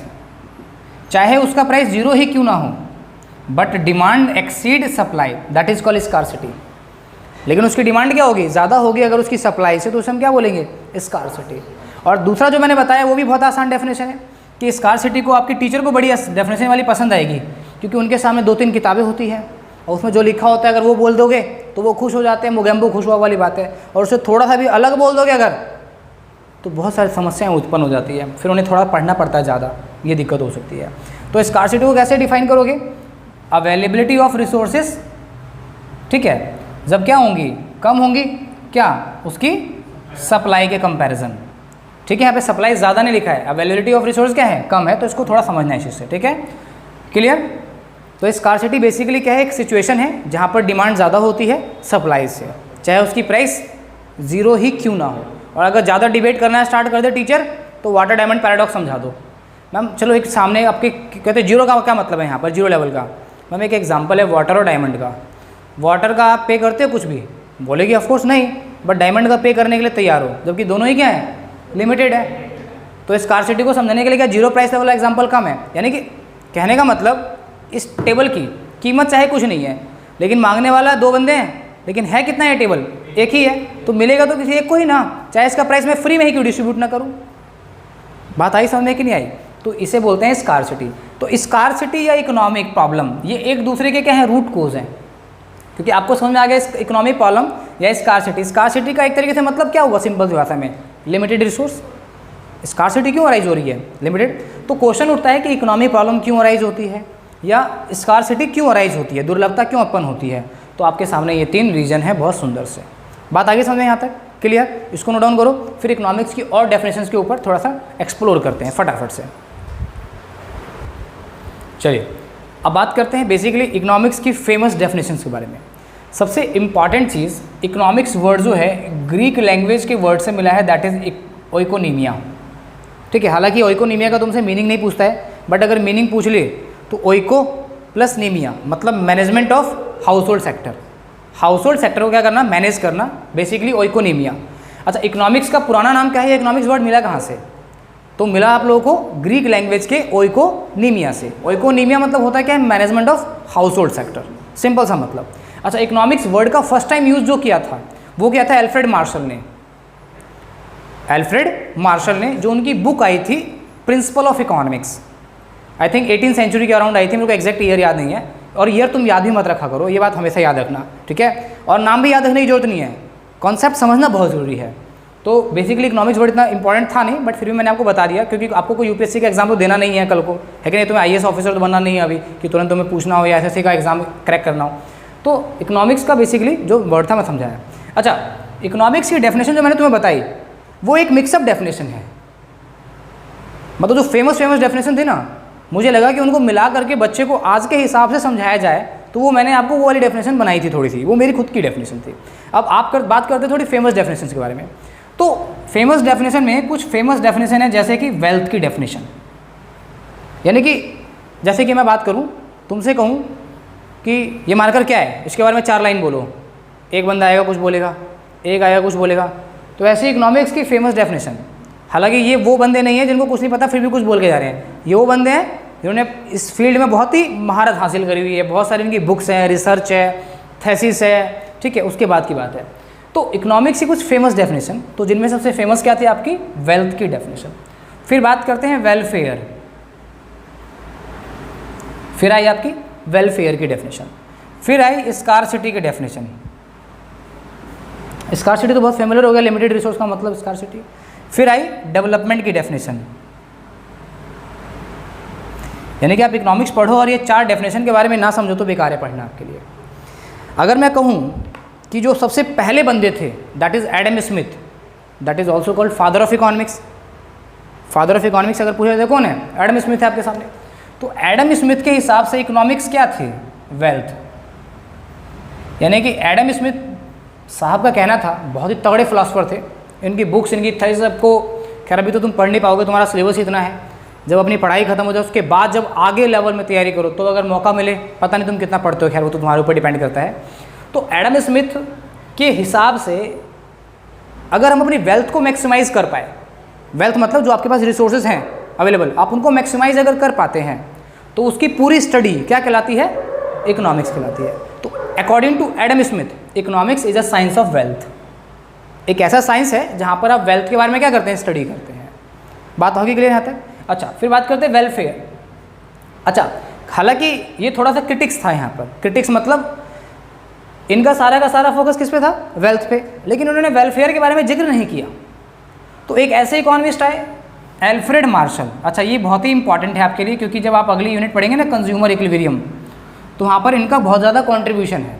चाहे उसका प्राइस 0 ही क्यों ना हो, but demand exceed supply, that is called scarcity. लेकिन उसकी डिमांड क्या होगी, ज़्यादा होगी अगर उसकी सप्लाई से, तो उसे हम क्या बोलेंगे, स्कार्सिटी। और दूसरा जो मैंने बताया वो भी बहुत आसान डेफिनेशन है कि स्कार्सिटी को आपकी टीचर को बड़ी डेफिनेशन वाली पसंद आएगी, क्योंकि उनके सामने 2-3 किताबें होती हैं और उसमें जो लिखा होता है अगर वो बोल दोगे तो वो खुश हो जाते हैं, मोगेम्बो खुश हुआ वाली बात है। और उससे थोड़ा सा भी अलग बोल दोगे अगर, तो बहुत सारी समस्याएं उत्पन्न हो जाती है, फिर उन्हें थोड़ा पढ़ना पड़ता है ज़्यादा, ये दिक्कत हो सकती है। तो स्कार्सिटी को कैसे डिफाइन करोगे, अवेलेबिलिटी ऑफ रिसोर्सेज, ठीक है, जब क्या होंगी, कम होंगी, क्या, उसकी सप्लाई के कंपैरिजन, ठीक है। यहाँ पे सप्लाई ज़्यादा नहीं लिखा है, अवेलेबिलिटी ऑफ रिसोर्स क्या है, कम है, तो इसको थोड़ा समझना है इस चीज़ से, ठीक है, क्लियर। तो स्कार्सिटी बेसिकली क्या है, एक सिचुएशन है जहाँ पर डिमांड ज़्यादा होती है सप्लाई से, चाहे उसकी प्राइस 0 ही क्यों ना हो। और अगर ज़्यादा डिबेट करना स्टार्ट कर दे टीचर, तो वाटर डायमंड पैराडॉक्स समझा दो। मैम चलो एक सामने आपके कहते हैं जीरो का क्या मतलब है यहाँ पर, जीरो लेवल का। मैम एक एग्जांपल है वाटर और डायमंड का। वाटर का आप पे करते हो कुछ भी, बोलेगी ऑफकोर्स नहीं, बट डायमंड का पे करने के लिए तैयार हो, जबकि दोनों ही क्या है, लिमिटेड है। तो स्कार्सिटी को समझने के लिए क्या जीरो प्राइस लेवल एग्जाम्पल कम है, यानी कि कहने का मतलब इस टेबल की कीमत चाहे कुछ नहीं है, लेकिन मांगने वाला 2 बंदे हैं, लेकिन है कितना है टेबल, एक ही है, तो मिलेगा तो किसी एक को ही ना, चाहे इसका प्राइस मैं फ्री में ही क्यों डिस्ट्रीब्यूट ना करूँ। बात आई समझ में कि नहीं आई। तो इसे बोलते हैं स्कार्सिटी। तो स्कार्सिटी या इकोनॉमिक प्रॉब्लम, ये एक दूसरे के क्या है, रूट कोज हैं। क्योंकि आपको समझ में आ गया इकोनॉमिक प्रॉब्लम या स्कार्सिटी। स्कार्सिटी का एक तरीके से मतलब क्या हुआ, सिंपल सी भाषा में, लिमिटेड रिसोर्स। स्कार्सिटी क्यों अराइज हो रही है, लिमिटेड। तो क्वेश्चन उठता है कि इकोनॉमिक प्रॉब्लम क्यों अराइज होती है या स्कार्सिटी क्यों अराइज होती है, दुर्लभता क्यों उत्पन्न होती है। तो आपके सामने ये 3 रीजन है, बहुत सुंदर से। बात आगे समझ में यहाँ तक, क्लियर। इसको नोट डाउन करो, फिर इकोनॉमिक्स की और डेफिनेशंस के ऊपर थोड़ा सा एक्सप्लोर करते हैं फटाफट से। चलिए अब बात करते हैं बेसिकली इकोनॉमिक्स की फेमस डेफिनेशंस के बारे में। सबसे इम्पॉर्टेंट चीज़, इकोनॉमिक्स वर्ड जो है ग्रीक लैंग्वेज के वर्ड से मिला है, दैट इज ओइकोनीमिया, ठीक है। हालांकि ओइकोनीमिया का तुमसे मीनिंग नहीं पूछता है, बट अगर मीनिंग पूछ ले तो ओइको प्लस नीमिया मतलब management of household sector. House hold sector को क्या करना, मैनेज करना, बेसिकली ओइकोनीमिया। अच्छा, इकोनॉमिक्स का पुराना नाम क्या है, इकोनॉमिक्स वर्ड मिला कहाँ से, तो मिला आप लोगों को ग्रीक लैंग्वेज के ओइकोनीमिया से। ओइकोनीमिया मतलब होता है क्या है, management of household sector, simple सा मतलब। अच्छा, इकोनॉमिक्स वर्ड का फर्स्ट टाइम यूज जो किया था वो किया था एल्फ्रेड मार्शल ने। एल्फ्रेड मार्शल ने, जो उनकी बुक आई थी principle of economics, I think 18th century के अराउंड आई थी, मेरे को एग्जैक्ट ईयर याद नहीं है, और ईयर तुम याद भी मत रखा करो, ये बात हमेशा याद रखना, ठीक है। और नाम भी याद रखने की जरूरत नहीं है, कॉन्सेप्ट समझना बहुत ज़रूरी है। तो बेसिकली इकोनॉमिक्स वर्ड इतना इंपॉर्टेंट था नहीं, बट फिर भी मैंने आपको बता दिया, क्योंकि आपको कोई यूपीएससी का एग्जाम तो देना नहीं है कल को, है कि नहीं। तुम्हें आईएएस ऑफिसर तो बनना नहीं है अभी कि तुरंत तुम्हें पूछना हो या एसएससी का एग्जाम क्रैक करना हो। तो इकोनॉमिक्स का बेसिकली जो वर्ड था मैं समझाया। अच्छा, इकोनॉमिक्स की डेफिनेशन जो मैंने तुम्हें बताई वो एक मिक्सअप डेफिनेशन है, मतलब जो फेमस डेफिनेशन थी ना, मुझे लगा कि उनको मिला करके बच्चे को आज के हिसाब से समझाया जाए, तो वो मैंने आपको वो वाली डेफिनेशन बनाई थी थोड़ी सी, वो मेरी खुद की डेफिनेशन थी। अब आप बात करते थोड़ी फेमस डेफिनेशन के बारे में। तो फेमस डेफिनेशन में कुछ फेमस डेफिनेशन है, जैसे कि वेल्थ की डेफिनेशन, यानी कि जैसे कि मैं बात करूं, तुमसे कहूं कि ये मार्कर क्या है, इसके बारे में 4 लाइन बोलो, एक बंदा आएगा कुछ बोलेगा, एक आएगा कुछ बोलेगा। तो ऐसे इकोनॉमिक्स की फेमस डेफिनेशन, हालांकि ये वो बंदे नहीं हैं जिनको कुछ नहीं पता फिर भी कुछ बोल के जा रहे हैं, ये वो बंदे हैं जिन्होंने इस फील्ड में बहुत ही महारत हासिल करी हुई है, बहुत सारी इनकी बुक्स हैं, रिसर्च है, थेसिस है, ठीक है, उसके बाद की बात है। तो इकोनॉमिक्स की कुछ फेमस डेफिनेशन, तो जिनमें सबसे फेमस क्या थी आपकी, वेल्थ की डेफिनेशन। फिर बात करते हैं वेलफेयर, फिर आई आपकी वेलफेयर की डेफिनेशन, फिर आई स्कार्सिटी की डेफिनेशन। स्कार्सिटी तो बहुत फेमिलियर हो गया, लिमिटेड रिसोर्स का मतलब स्कार्सिटी। फिर आई डेवलपमेंट की डेफिनेशन, यानी कि आप इकोनॉमिक्स पढ़ो और ये 4 डेफिनेशन के बारे में ना समझो तो बेकार है पढ़ना आपके लिए। अगर मैं कहूँ कि जो सबसे पहले बंदे थे, that is Adam Smith, that is also called father of economics. Father of economics अगर पूछा जाए कौन है, एडम स्मिथ है आपके सामने। तो एडम स्मिथ के हिसाब से इकोनॉमिक्स क्या थी, वेल्थ। यानी कि एडम स्मिथ साहब का कहना था, बहुत ही तगड़े फिलासफर थे, इनकी बुक्स, इनकी थेसिस आपको, खैर अभी तो तुम पढ़ नहीं पाओगे, तुम्हारा सिलेबस इतना है, जब अपनी पढ़ाई खत्म हो जाए उसके बाद जब आगे लेवल में तैयारी करो तो अगर मौका मिले, पता नहीं तुम कितना पढ़ते हो, खैर वो तो तुम्हारे ऊपर डिपेंड करता है। तो एडम स्मिथ के हिसाब से अगर हम अपनी वेल्थ को मैक्सिमाइज कर पाए, वेल्थ मतलब जो आपके पास रिसोर्सेज हैं अवेलेबल, आप उनको मैक्सिमाइज अगर कर पाते हैं तो उसकी पूरी स्टडी क्या कहलाती है, इकोनॉमिक्स कहलाती है। तो according to Adam Smith economics is a science of wealth. एक ऐसा साइंस है जहाँ पर आप वेल्थ के बारे में क्या करते हैं, स्टडी करते हैं। बात होगी क्लियर यहाँ तक? अच्छा, फिर बात करते हैं वेलफेयर। अच्छा, हालांकि ये थोड़ा सा क्रिटिक्स था यहाँ पर। क्रिटिक्स मतलब इनका सारा का सारा फोकस किस पे था, वेल्थ पे, लेकिन उन्होंने वेलफेयर के बारे में जिक्र नहीं किया। तो एक ऐसे इकोनॉमिस्ट आए एल्फ्रेड मार्शल। अच्छा, ये बहुत ही इंपॉर्टेंट है आपके लिए, क्योंकि जब आप अगली यूनिट पढ़ेंगे ना कंज्यूमर इक्विलिब्रियम, तो वहाँ पर इनका बहुत ज़्यादा कॉन्ट्रीब्यूशन है।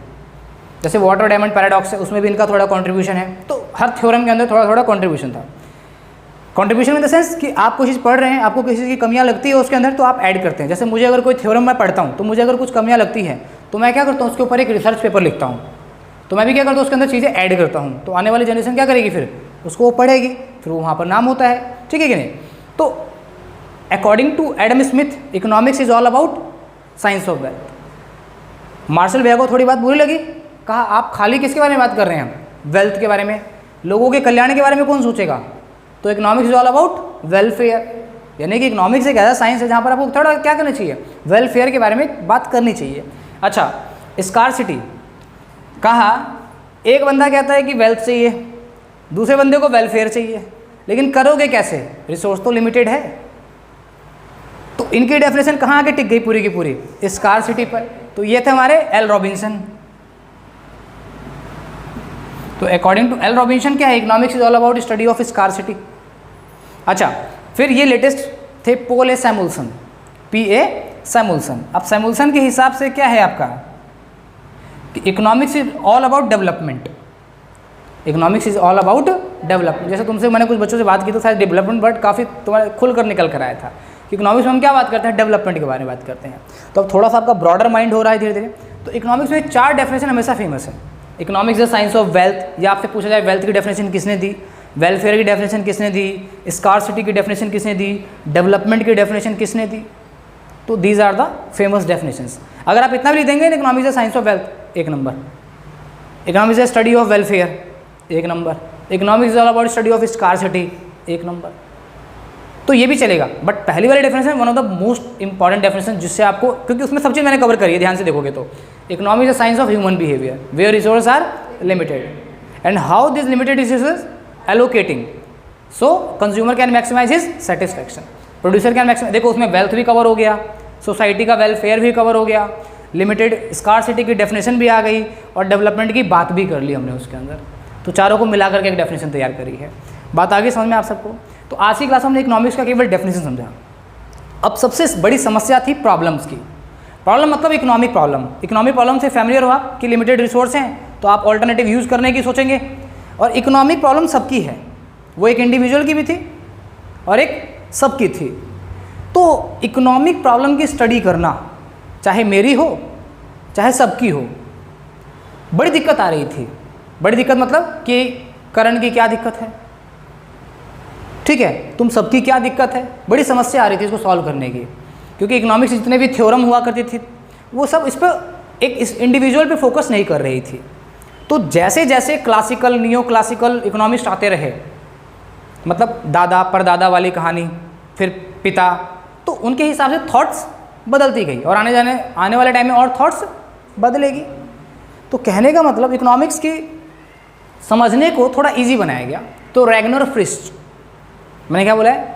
जैसे वाटर डायमंड पैराडॉक्स है, उसमें भी इनका थोड़ा कॉन्ट्रीब्यूशन है। तो हर थ्योरम के अंदर थोड़ा थोड़ा कॉन्ट्रीब्यूशन था। कॉन्ट्रीब्यूशन इन द सेंस कि आप कोई चीज़ पढ़ रहे हैं, आपको किसी चीज़ की कमियाँ लगती है उसके अंदर, तो आप ऐड करते हैं। जैसे मुझे अगर कोई थ्योरम मैं पढ़ता हूँ तो मुझे अगर कुछ कमियाँ लगती हैं तो मैं क्या करता हूँ, उसके ऊपर एक रिसर्च पेपर लिखता हूँ। तो मैं भी क्या करता हूँ, उसके अंदर चीज़ें ऐड करता हूँ। तो आने वाली जनरेशन क्या करेगी, फिर उसको वो पढ़ेगी, फिर वो वहाँ पर नाम होता है। ठीक है कि नहीं? तो according to Adam Smith economics is all about science of wealth. Marshall भैया को थोड़ी बात बुरी लगी, कहा आप खाली किसके बारे में बात कर रहे हैं, वेल्थ के बारे में, लोगों के कल्याण के बारे में कौन सोचेगा। तो economics is all about welfare, यानी कि इकोनॉमिक्स एक ऐसा साइंस है जहाँ पर आपको थोड़ा क्या करना चाहिए, वेलफेयर के बारे में बात करनी चाहिए। अच्छा, स्कार्सिटी, कहा एक बंदा कहता है कि वेल्थ चाहिए, दूसरे बंदे को वेलफेयर चाहिए, लेकिन करोगे कैसे, रिसोर्स तो लिमिटेड है। तो इनकी डेफिनेशन कहाँ आके टिक गई पूरी की पूरी, स्कार्सिटी पर। तो ये थे हमारे एल रॉबिन्सन। तो अकॉर्डिंग टू एल रॉबिन्सन क्या है, economics is all about study of scarcity. अच्छा, फिर ये लेटेस्ट थे पॉल ए सैमुअल्सन, P.A. सैमुअल्सन। अब सैमुअल्सन के हिसाब से क्या है आपका, economics is all about development. Economics is all about development. जैसे तुमसे मैंने कुछ बच्चों से बात की तो शायद डेवलपमेंट वर्ड काफ़ी तुम्हारे खुल कर निकल कर आया था। इकोनॉमिक्स में हम क्या बात करते हैं, डेवलपमेंट के बारे में बात करते हैं। तो अब थोड़ा सा आपका ब्रॉडर माइंड हो रहा है धीरे धीरे। तो इकोनॉमिक्स में 4 डेफिनेशन हमेशा फेमस है। Economics the science of wealth, या आपसे पूछा जाए वेल्थ की डेफिनेशन किसने दी, वेलफेयर की डेफिनेशन किसने दी, स्कार्सिटी की डेफिनेशन किसने दी, डेवलपमेंट की डेफिनेशन किसने दी। तो these are the famous definitions. अगर आप इतना भी देंगे, economics the science of wealth 1 number, economics the study of welfare 1 number, economics all about study of scarcity 1 number. तो ये भी चलेगा, बट पहली वाली definition one of the most important definition, जिससे आपको, क्योंकि उसमें सब चीज़ मैंने कवर करी है, ध्यान से देखोगे तो economics the science of human behaviour where resource are limited and how this limited resources allocating, so consumer can maximise his satisfaction, producer can maximise. देखो उसमें वेल्थ भी कवर हो गया, सोसाइटी का वेलफेयर भी कवर हो गया, लिमिटेड स्कार्सिटी की डेफिनेशन भी आ गई, और डेवलपमेंट की बात भी कर ली हमने उसके अंदर। तो चारों को मिला करके एक डेफिनेशन तैयार करी है। बात आगे समझ में आप सबको? तो आज की क्लास में हमने इकोनॉमिक्स का केवल डेफिनेशन समझा। अब सबसे बड़ी समस्या थी प्रॉब्लम्स की। प्रॉब्लम मतलब इकोनॉमिक प्रॉब्लम। इकोनॉमिक प्रॉब्लम से फैमिलियर हो आप कि लिमिटेड रिसोर्स हैं, तो आप ऑल्टरनेटिव यूज़ करने की सोचेंगे। और इकोनॉमिक प्रॉब्लम सबकी है, वो एक इंडिविजुअल की भी थी और एक सबकी थी। तो इकोनॉमिक प्रॉब्लम की स्टडी करना, चाहे मेरी हो चाहे सबकी हो, बड़ी दिक्कत आ रही थी। बड़ी दिक्कत मतलब कि करण की क्या दिक्कत है, ठीक है, तुम सबकी क्या दिक्कत है, बड़ी समस्या आ रही थी इसको सॉल्व करने की। क्योंकि इकोनॉमिक्स जितने भी थ्योरम हुआ करती थी वो सब इस पर इस इंडिविजुअल पे फोकस नहीं कर रही थी। तो जैसे जैसे क्लासिकल नियो क्लासिकल इकोनॉमिस्ट आते रहे, मतलब दादा परदादा वाली कहानी, फिर पिता, तो उनके हिसाब से थॉट्स बदलती गई और आने वाले टाइम में और थॉट्स बदलेगी। तो कहने का मतलब इकोनॉमिक्स की समझने को थोड़ा इजी बनाया गया। तो रैगनर फ्रिस्ट, मैंने क्या बोला है,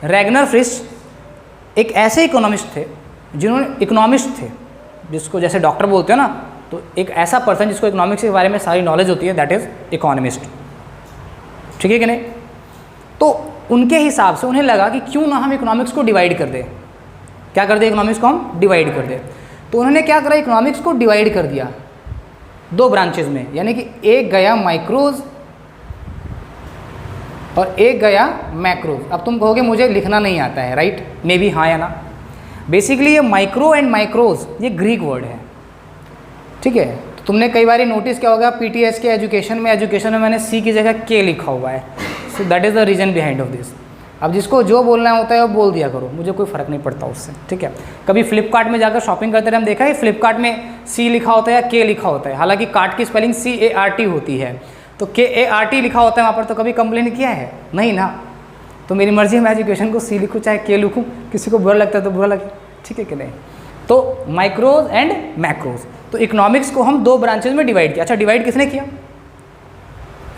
रैगनर फ्रिस्ट एक ऐसे इकोनॉमिस्ट थे जिन्होंने, इकोनॉमिस्ट थे जिसको जैसे डॉक्टर बोलते हो ना, तो एक ऐसा पर्सन जिसको इकोनॉमिक्स के बारे में सारी नॉलेज होती है, दैट इज़ इकोनॉमिस्ट। ठीक है कि नहीं? तो उनके हिसाब से उन्हें लगा कि क्यों ना हम इकोनॉमिक्स को डिवाइड कर दें। क्या कर दें, इकोनॉमिक्स को हम डिवाइड कर दें। तो उन्होंने क्या करा, इकोनॉमिक्स को डिवाइड कर दिया 2 ब्रांचेज में, यानी कि एक गया माइक्रोज और एक गया मैक्रोज। अब तुम कहोगे मुझे लिखना नहीं आता है, राइट, मे बी हाँ या ना। बेसिकली ये माइक्रो एंड माइक्रोज ये ग्रीक वर्ड है, ठीक है। तो तुमने कई बार नोटिस किया होगा पीटीएस के एजुकेशन में मैंने सी की जगह के लिखा हुआ है। So that is the reason behind of this. अब जिसको जो बोलना होता है वो बोल दिया करो, मुझे कोई फ़र्क नहीं पड़ता उससे, ठीक है। कभी फ्लिपकार्ट में जाकर शॉपिंग करते रहे हम देखा है फ्लिपकार्ट में सी लिखा होता है या के लिखा होता है, हालांकि कार्ट की स्पेलिंग CART होती है, तो KART लिखा होता है वहाँ पर, तो कभी कंप्लेन किया है नहीं ना। तो मेरी मर्जी है, मैं एजुकेशन को सी लिखूँ चाहे के लिखूँ, किसी को बुरा लगता है तो बुरा लगे, ठीक है कि नहीं। तो माइक्रोज एंड मैक्रोज। तो इकोनॉमिक्स को हम दो ब्रांचेज में डिवाइड किया। अच्छा, डिवाइड किसने किया?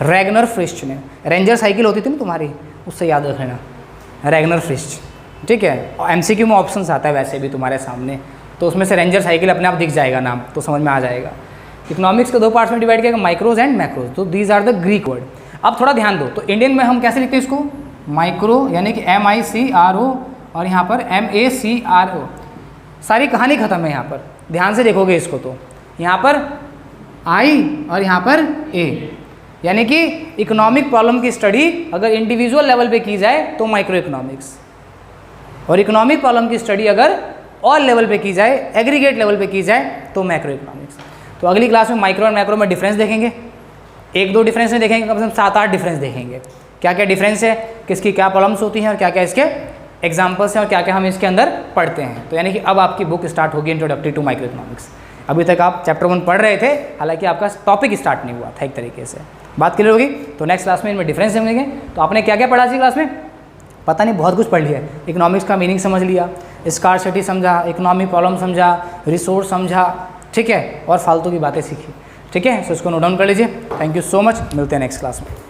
रैगनर फ्रिस्ट ने। रेंजर साइकिल होती थी ना तुम्हारी, उससे याद रख लेना, रैगनर फ्रिस्ट, ठीक है। और एमसीक्यू में ऑप्शंस आता है वैसे भी तुम्हारे सामने, तो उसमें से रेंजर साइकिल अपने आप दिख जाएगा नाम, तो समझ में आ जाएगा। इकोनॉमिक्स को दो पार्ट्स में डिवाइड किया, माइक्रोज एंड मैक्रोज। तो these are the Greek word. अब थोड़ा ध्यान दो, तो इंडियन में हम कैसे लिखते हैं इसको? माइक्रो यानी कि MICRO और यहाँ पर MACRO। सारी कहानी खत्म है यहाँ पर, ध्यान से देखोगे इसको तो यहाँ पर I और यहाँ पर A, यानी कि इकोनॉमिक प्रॉब्लम की स्टडी अगर इंडिविजुअल लेवल पे की जाए तो माइक्रो इकोनॉमिक्स, और इकोनॉमिक प्रॉब्लम की स्टडी अगर ऑल लेवल पे की जाए, एग्रीगेट लेवल पे की जाए तो मैक्रो इकोनॉमिक्स। तो अगली क्लास में माइक्रो और मैक्रो में डिफरेंस देखेंगे, एक दो डिफरेंस नहीं देखेंगे, कम से कम 7-8 डिफरेंस देखेंगे। क्या क्या डिफरेंस है, किसकी क्या प्रॉब्लम्स होती हैं और क्या क्या इसके एग्जाम्पल्स हैं और क्या क्या हम इसके अंदर पढ़ते हैं। तो यानी कि अब आपकी बुक स्टार्ट होगी इंट्रोडक्टरी टू माइक्रो इकोनॉमिक्स। अभी तक आप चैप्टर 1 पढ़ रहे थे, हालांकि आपका टॉपिक स्टार्ट नहीं हुआ था एक तरीके से। बात क्लियर होगी? तो नेक्स्ट क्लास में इनमें डिफरेंस समझेंगे। तो आपने क्या क्या पढ़ा आज की क्लास में? पता नहीं, बहुत कुछ पढ़ लिया। इकोनॉमिक्स का मीनिंग समझ लिया, स्कार्सिटी समझा, इकोनॉमिक प्रॉब्लम समझा, रिसोर्स समझा, ठीक है, और फालतू की बातें सीखी, ठीक है। सो इसको नोट डाउन कर लीजिए। थैंक यू सो मच, मिलते हैं नेक्स्ट क्लास में।